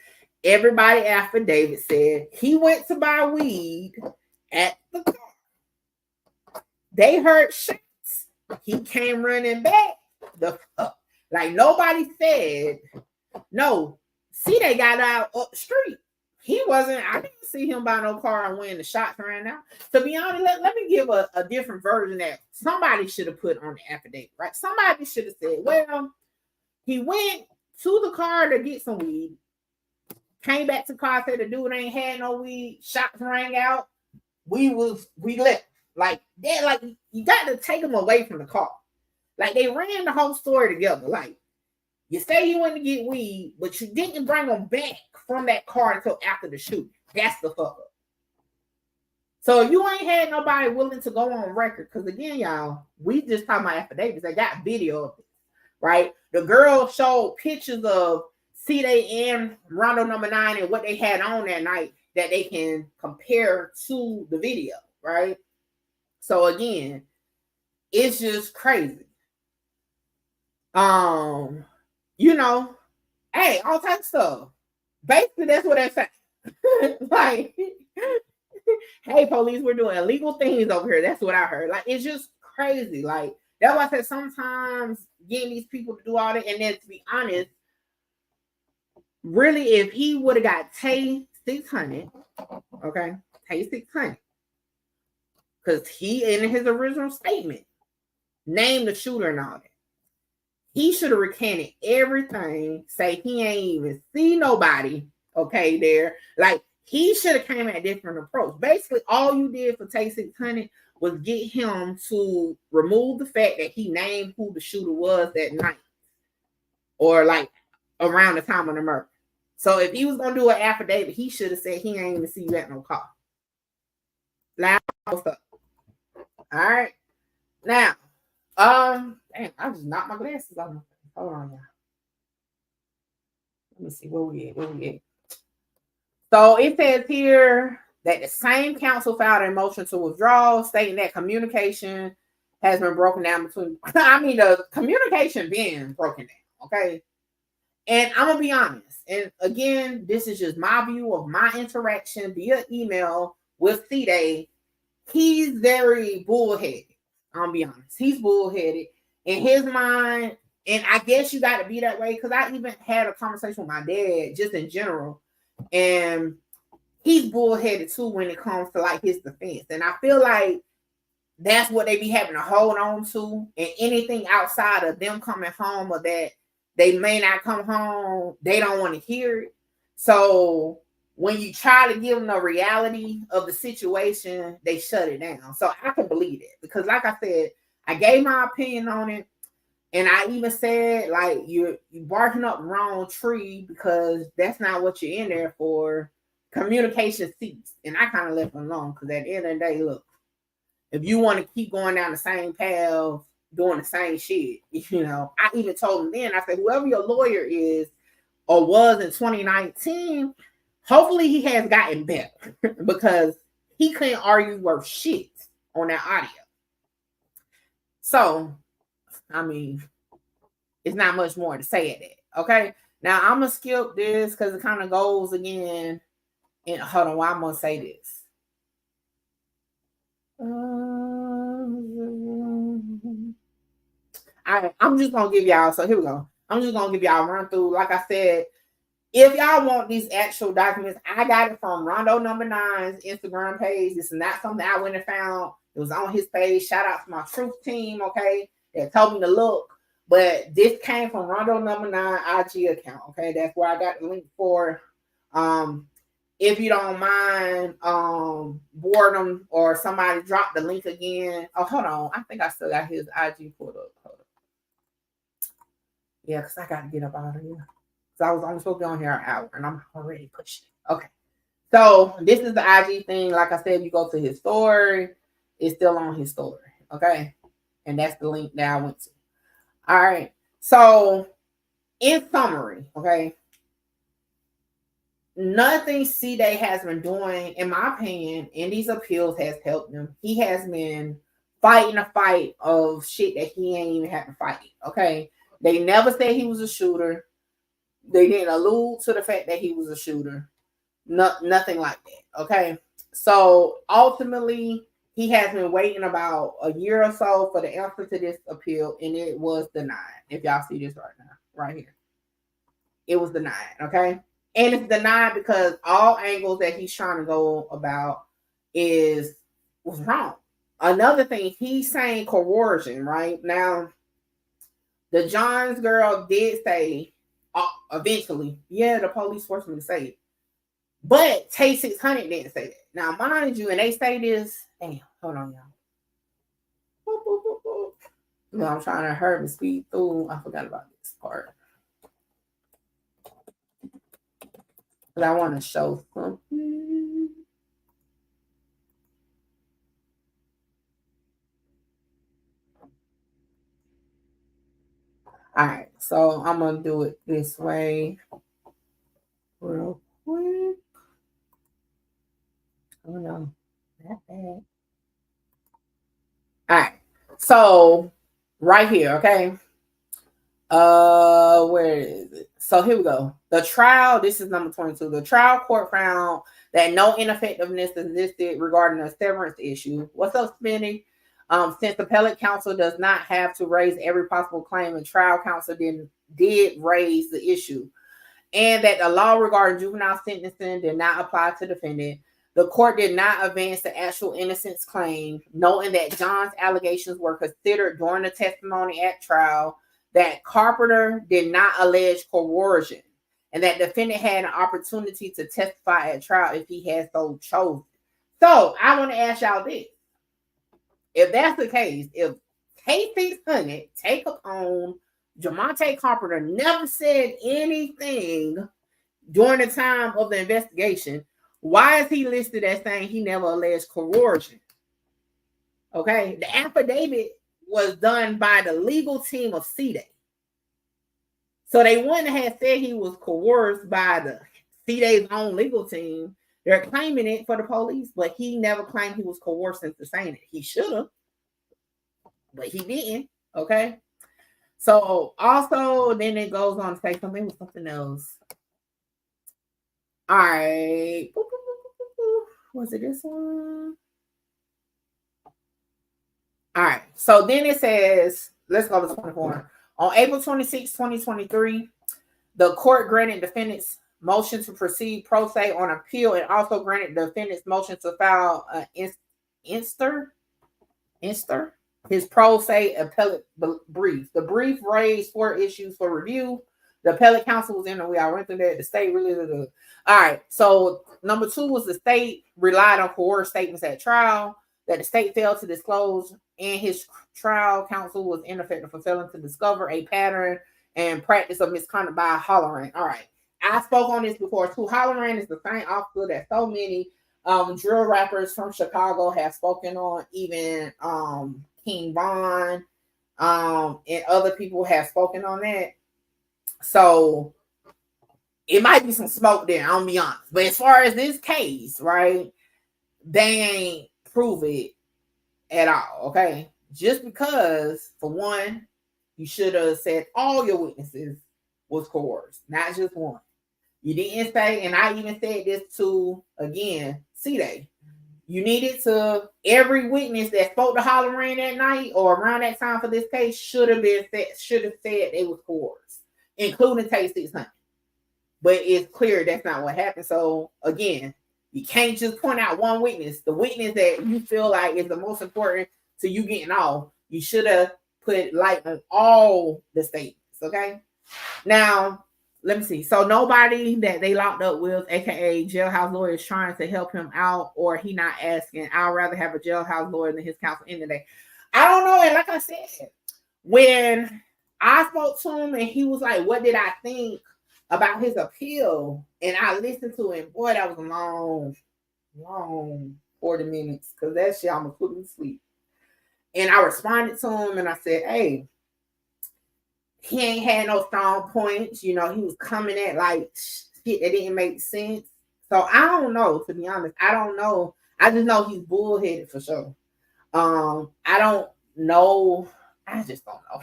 Everybody affidavit said he went to buy weed at the car. They heard shots. He came running back. Like nobody said, no, Cdai got out up the street. He wasn't, I didn't see him buy no car and when the shots ran out. To be honest, let me give a different version that somebody should have put on the affidavit, right? Somebody should have said, well, he went to the car to get some weed, came back to the car, said the dude ain't had no weed, shots rang out, we left. Like that, like you got to take them away from the car. Like they ran the whole story together. Like you say you went to get weed, but you didn't bring them back from that car until after the shooting. That's the fuck up. So you ain't had nobody willing to go on record. Because again, y'all, we just talking about affidavits. They got video of it, right? The girl showed pictures of Cdai and RondaNumbaNine and what they had on that night that they can compare to the video, right? So again, it's just crazy. You know, hey, all types of stuff. Basically, that's what they're saying. Like, hey, police, we're doing illegal things over here. That's what I heard. Like, it's just crazy. Like, that's why I said sometimes getting these people to do all that, and then to be honest, really, if he would have got Tay600, okay, Tay600, because he, in his original statement, named the shooter and all that. He should have recanted everything, say he ain't even see nobody, okay, there. Like, he should have came at a different approach. Basically, all you did for Tay600 was get him to remove the fact that he named who the shooter was that night. Or, like, around the time of the murder. So, if he was going to do an affidavit, he should have said he ain't even see you at no car. Loud stuff. All right. Now, damn, I just knocked my glasses off. Hold on, y'all. Let me see where we at. So it says here, that the same counsel filed a motion to withdraw, stating that communication has been broken down between, the communication being broken down, okay? And I'm going to be honest. And again, this is just my view of my interaction via email with Cdai. He's very bullheaded. I'm going to be honest. He's bullheaded. In his mind, and I guess you got to be that way, because I even had a conversation with my dad just in general. And he's bullheaded too when it comes to like his defense. And I feel like that's what they be having to hold on to. And anything outside of them coming home or that they may not come home, they don't want to hear it. So when you try to give them the reality of the situation, they shut it down. So I can believe it, because like I said, I gave my opinion on it. And I even said, like, you're barking up the wrong tree, because that's not what you're in there for. Communication ceased. And I kind of left them alone, because at the end of the day, look, if you want to keep going down the same path, doing the same shit, I even told him then, I said, whoever your lawyer is or was in 2019, hopefully he has gotten better, because he couldn't argue worth shit on that audio. So, it's not much more to say at that. Okay. Now I'm gonna skip this because it kind of goes again. And hold on, why I'm gonna say this. I'm just gonna give y'all. So here we go. I'm just gonna give y'all a run through. Like I said, if y'all want these actual documents, I got it from RondaNumbaNine's Instagram page. This is not something I went and found. It was on his page. Shout out to my truth team, okay, that told me to look. But this came from RondaNumbaNine IG account, okay? That's where I got the link for. If you don't mind, boredom or somebody drop the link again. Oh, hold on. I think I still got his IG pulled up. Hold up. Yeah, because I got to get up out of here. So I was only supposed to be on here an hour, and I'm already pushing. Okay. So this is the IG thing. Like I said, you go to his story. It's still on his story, okay? And that's the link that I went to. All right. So in summary, okay, nothing Cdai has been doing, in my opinion, in these appeals has helped him. He has been fighting a fight of shit that he ain't even have to fight, okay? They never said he was a shooter. They didn't allude to the fact that he was a shooter. Nothing like that, okay? So ultimately, he has been waiting about a year or so for the answer to this appeal, and it was denied. If y'all see this right now, right here. It was denied, okay? And it's denied because all angles that he's trying to go about was wrong. Another thing, he's saying coercion, right? Now, the Johns girl did say, eventually, yeah, the police forced me to say it. But Tay600 didn't say that. Now, mind you, and they say this, damn, hold on, y'all. Boop, boop, boop, boop. No, I'm trying to hurry and speed through. I forgot about this part. But I want to show something. All right, so I'm going to do it this way real quick. Oh, no, not bad. All right, so right here, okay? Where is it? So here we go. The trial, this is number 22. The trial court found that no ineffectiveness existed regarding a severance issue. What's up, Spinny? Since appellate counsel does not have to raise every possible claim, and trial counsel did raise the issue, and that the law regarding juvenile sentencing did not apply to defendant, the court did not advance the actual innocence claim, knowing that John's allegations were considered during the testimony at trial, that Carpenter did not allege coercion, and that defendant had an opportunity to testify at trial if he had so chosen. So I want to ask y'all this. If that's the case, if Tay600 take up on Jamonte Carpenter never said anything during the time of the investigation, why is he listed as saying he never alleged coercion? Okay, the affidavit was done by the legal team of Cdai. So they wouldn't have said he was coerced by the Cdai's own legal team. They're claiming it for the police, but he never claimed he was coerced into saying it. He should have, but he didn't. Okay. So also, then it goes on to say something else. All right. Was it this one? All right. So then it says, let's go to 24. On April 26, 2023, the court granted defendants motion to proceed pro se on appeal and also granted defendants motion to file inster his pro se appellate brief. The brief raised 4 issues for review. The appellate counsel was in there. We all went through that. The state really did. All right. So number 2 was the state relied on coerced statements at trial that the state failed to disclose, and his trial counsel was ineffective for failing to discover a pattern and practice of misconduct by hollering. All right. I spoke on this before too. Hollering is the same officer that so many drill rappers from Chicago have spoken on, even King Von and other people have spoken on that. So it might be some smoke there, I'll be honest. But as far as this case, right, they ain't prove it at all, okay? Just because, for one, you should have said all your witnesses was coerced, not just one. You didn't say, and I even said this to, again, Cdai. You needed to, every witness that spoke to Hollering that night or around that time for this case should have said they was coerced, including Tay600. But it's clear that's not what happened. So again, you can't just point out one witness. The witness that you feel like is the most important to you getting off, you should have put light on all the statements. Okay. Now, let me see. So nobody that they locked up with, aka jailhouse lawyer, is trying to help him out, or he not asking. I'd rather have a jailhouse lawyer than his counsel in the day. I don't know. And like I said, when I spoke to him and he was like, what did I think about his appeal? And I listened to him. Boy, that was a long 40 minutes, because that shit almost put me to sleep. And I responded to him and I said, hey, he ain't had no strong points. You know, he was coming at like shit that didn't make sense. So I don't know, to be honest. I don't know. I just know he's bullheaded for sure. I don't know. I just don't know.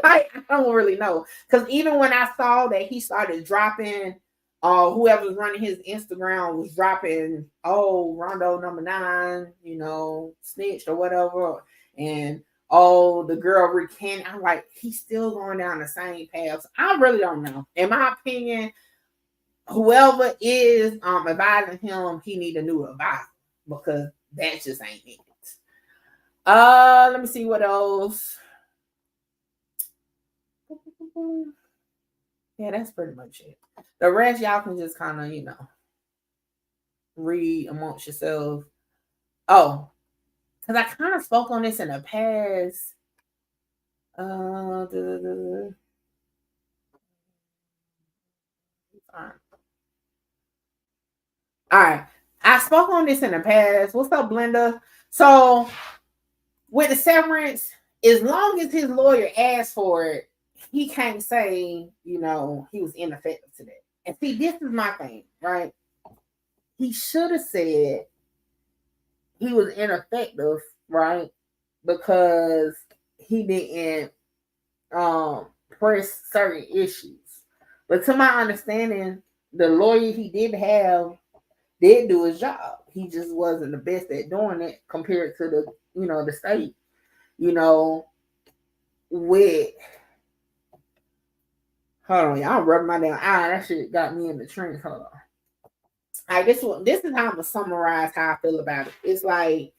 Like, I don't really know. Because even when I saw that he started dropping, whoever was running his Instagram was dropping, RondaNumbaNine, you know, snitched or whatever. And the girl recanting. I'm like, he's still going down the same path. So I really don't know. In my opinion, whoever is advising him, he need a new advisor, because that just ain't it. Let me see what else. Yeah, that's pretty much it. The rest y'all can just kind of, you know, read amongst yourselves. Oh, because I kind of spoke on this in the past. All right. I spoke on this in the past. What's up, Blenda? So with the severance, as long as his lawyer asked for it, he can't say, you know, he was ineffective to that. And see, this is my thing, right? He should have said he was ineffective, right? Because he didn't press certain issues. But to my understanding, the lawyer he did have did do his job. He just wasn't the best at doing it compared to the, you know, the state, you know, with, hold on, y'all rubbing my damn eye. That shit got me in the trench. Hold on. All right, this is how I'm gonna summarize how I feel about it. It's like,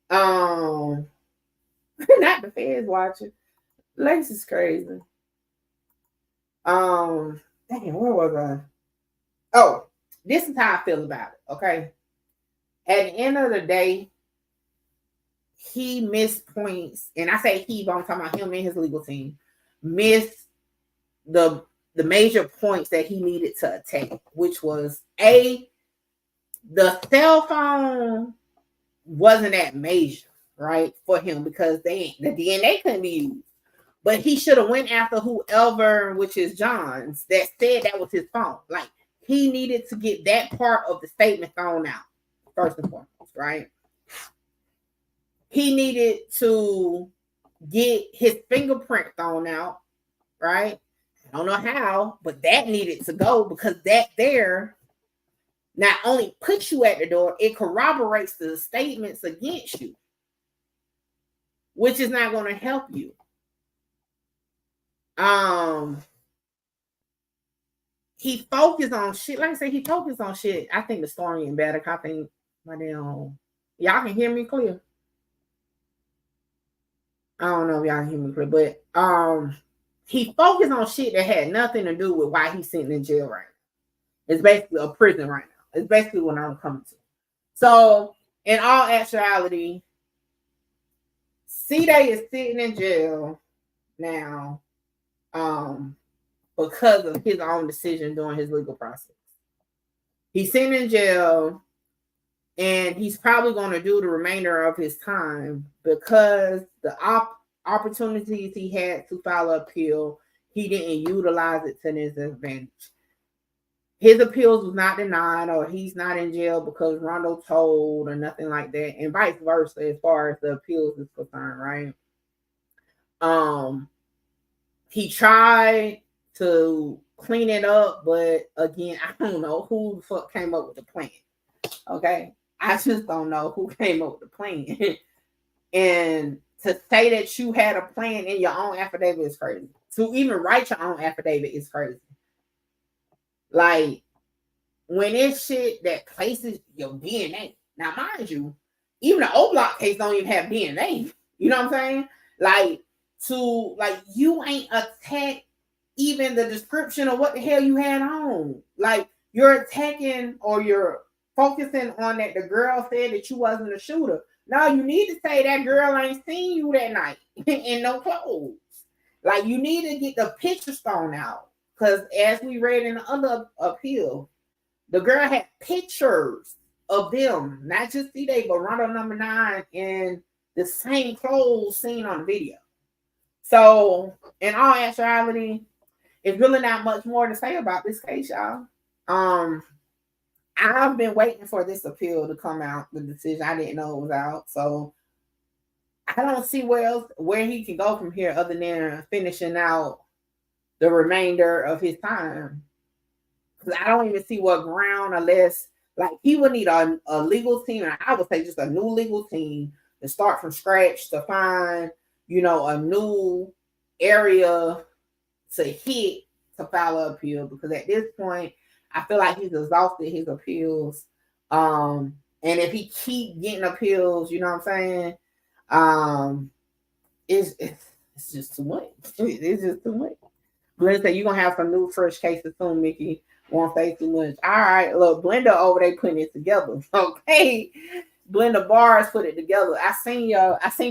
not the feds watching. Lex is crazy. Dang, where was I? Oh, this is how I feel about it. Okay. At the end of the day, he missed points, and I say he, but I'm talking about him and his legal team, missed the major points that he needed to attack, which was the cell phone wasn't that major, right, for him, because the DNA couldn't be used. But he should have went after whoever, which is John's, that said that was his phone. Like, he needed to get that part of the statement thrown out, first and foremost, right? He needed to get his fingerprint thrown out, right? I don't know how, but that needed to go, because that there not only puts you at the door, it corroborates the statements against you, which is not going to help you. He focused on shit. Like I said, he focused on shit. I think the story ain't better. I think my damn, y'all can hear me clear. I don't know if y'all can hear me clear, but he focused on shit that had nothing to do with why he's sitting in jail right now. It's basically a prison right now. It's basically what I'm coming to. So, in all actuality, Cdai is sitting in jail now because of his own decision during his legal process. He's sitting in jail, and he's probably going to do the remainder of his time because the opportunities he had to file an appeal, he didn't utilize it to his advantage. His appeals was not denied, or he's not in jail because Rondo told, or nothing like that, and vice versa as far as the appeals is concerned, right? He tried to clean it up, but again, I don't know who the fuck came up with the plan. Okay, I just don't know who came up with the plan. And to say that you had a plan in your own affidavit is crazy. To even write your own affidavit is crazy. Like, when it's shit that places your DNA. Now, mind you, even the O-Block case don't even have DNA. You know what I'm saying? Like, you ain't attacked even the description of what the hell you had on. Like, you're attacking, or you're focusing on that the girl said that you wasn't a shooter. No, you need to say that girl ain't seen you that night in no clothes. Like, you need to get the pictures thrown out. Because as we read in the other appeal, the girl had pictures of them, not just Cdai, but RondaNumbaNine in the same clothes seen on the video. So, in all actuality, it's really not much more to say about this case, y'all. I've been waiting for this appeal to come out, the decision. I didn't know it was out. So, I don't see where he can go from here other than finishing out the remainder of his time. Because I don't even see what ground, unless, like, he would need a legal team, and I would say just a new legal team to start from scratch to find, a new area to hit to file an appeal. Because at this point, I feel like he's exhausted his appeals. And if he keep getting appeals, you know what I'm saying? It's just too much. It's just too much. Blenda said, you're going to have some new fresh cases soon, Mickey. Won't say too much. All right, look, Blenda over there putting it together. Okay. Blenda Bars put it together. I seen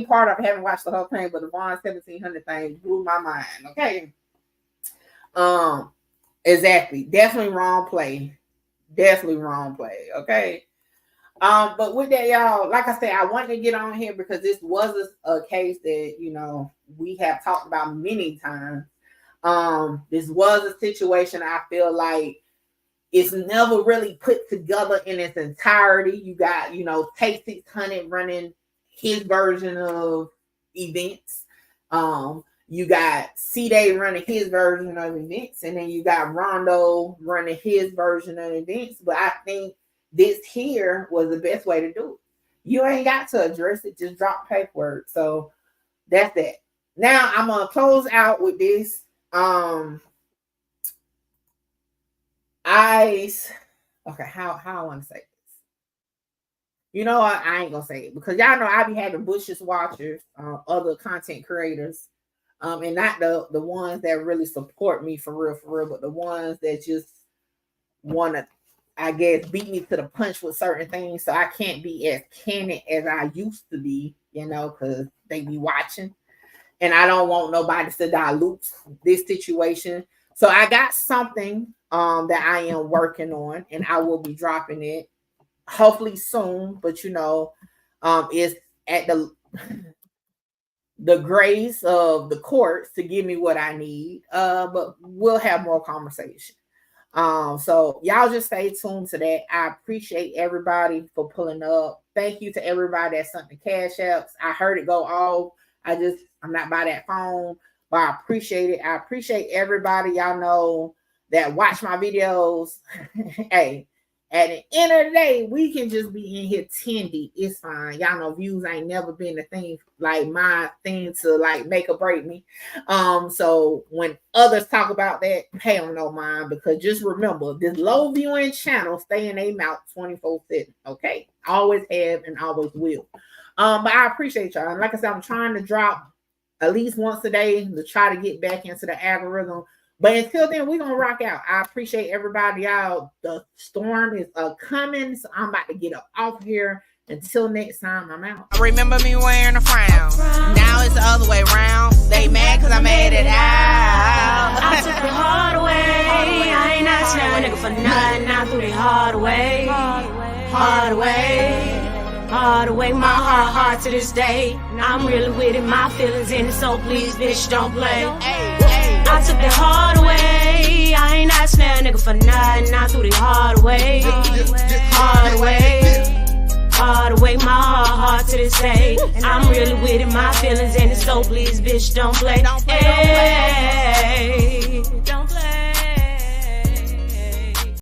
part of it, haven't watched the whole thing, but the Vaughn 1700 thing blew my mind. Okay. Exactly. Definitely wrong play. Okay. But with that, y'all, like I said, I wanted to get on here because this was a case that, we have talked about many times. This was a situation I feel like it's never really put together in its entirety. You got, Tay600 running his version of events. You got Cdai running his version of events, and then you got Rondo running his version of events. But I think this here was the best way to do it. You ain't got to address it, just drop paperwork. So that's that. Now I'm gonna close out with this. How I want to say this. I ain't gonna say it because y'all know I be having Bush's watchers, other content creators, and not the ones that really support me for real, but the ones that just want to, I guess, beat me to the punch with certain things, so I can't be as candid as I used to be, because they be watching. And I don't want nobody to dilute this situation. So I got something that I am working on, and I will be dropping it hopefully soon. But it's at the grace of the courts to give me what I need. But we'll have more conversation. So y'all just stay tuned to that. I appreciate everybody for pulling up. Thank you to everybody that sent the cash apps. I heard it go off. I'm not by that phone, but I appreciate it. I appreciate everybody. Y'all know that watch my videos. Hey, at the end of the day, we can just be in here tendy. It's fine. Y'all know views ain't never been a thing, like my thing to like make or break me. So when others talk about that, hell no mind, because just remember, this low viewing channel stay in their mouth 24/7. Okay, always have and always will. But I appreciate y'all. And like I said, I'm trying to drop at least once a day to try to get back into the algorithm. But until then, we're going to rock out. I appreciate everybody, y'all. The storm is coming, so I'm about to get up off here. Until next time, I'm out. Remember me wearing a frown. Now it's the other way around. They mad because I made it out. I took the hard way. I ain't asking a nigga for nothing. I threw the hard way. Hard way. Hard way, my heart to this day. I'm really with it, my feelings in it, so please, bitch, don't play. I took the hard way. I ain't asking a nigga for nothing. I threw the hard way. Hard way. Hard way, my heart to this day. I'm really with it, my feelings in it, so please, bitch, don't play. Hey.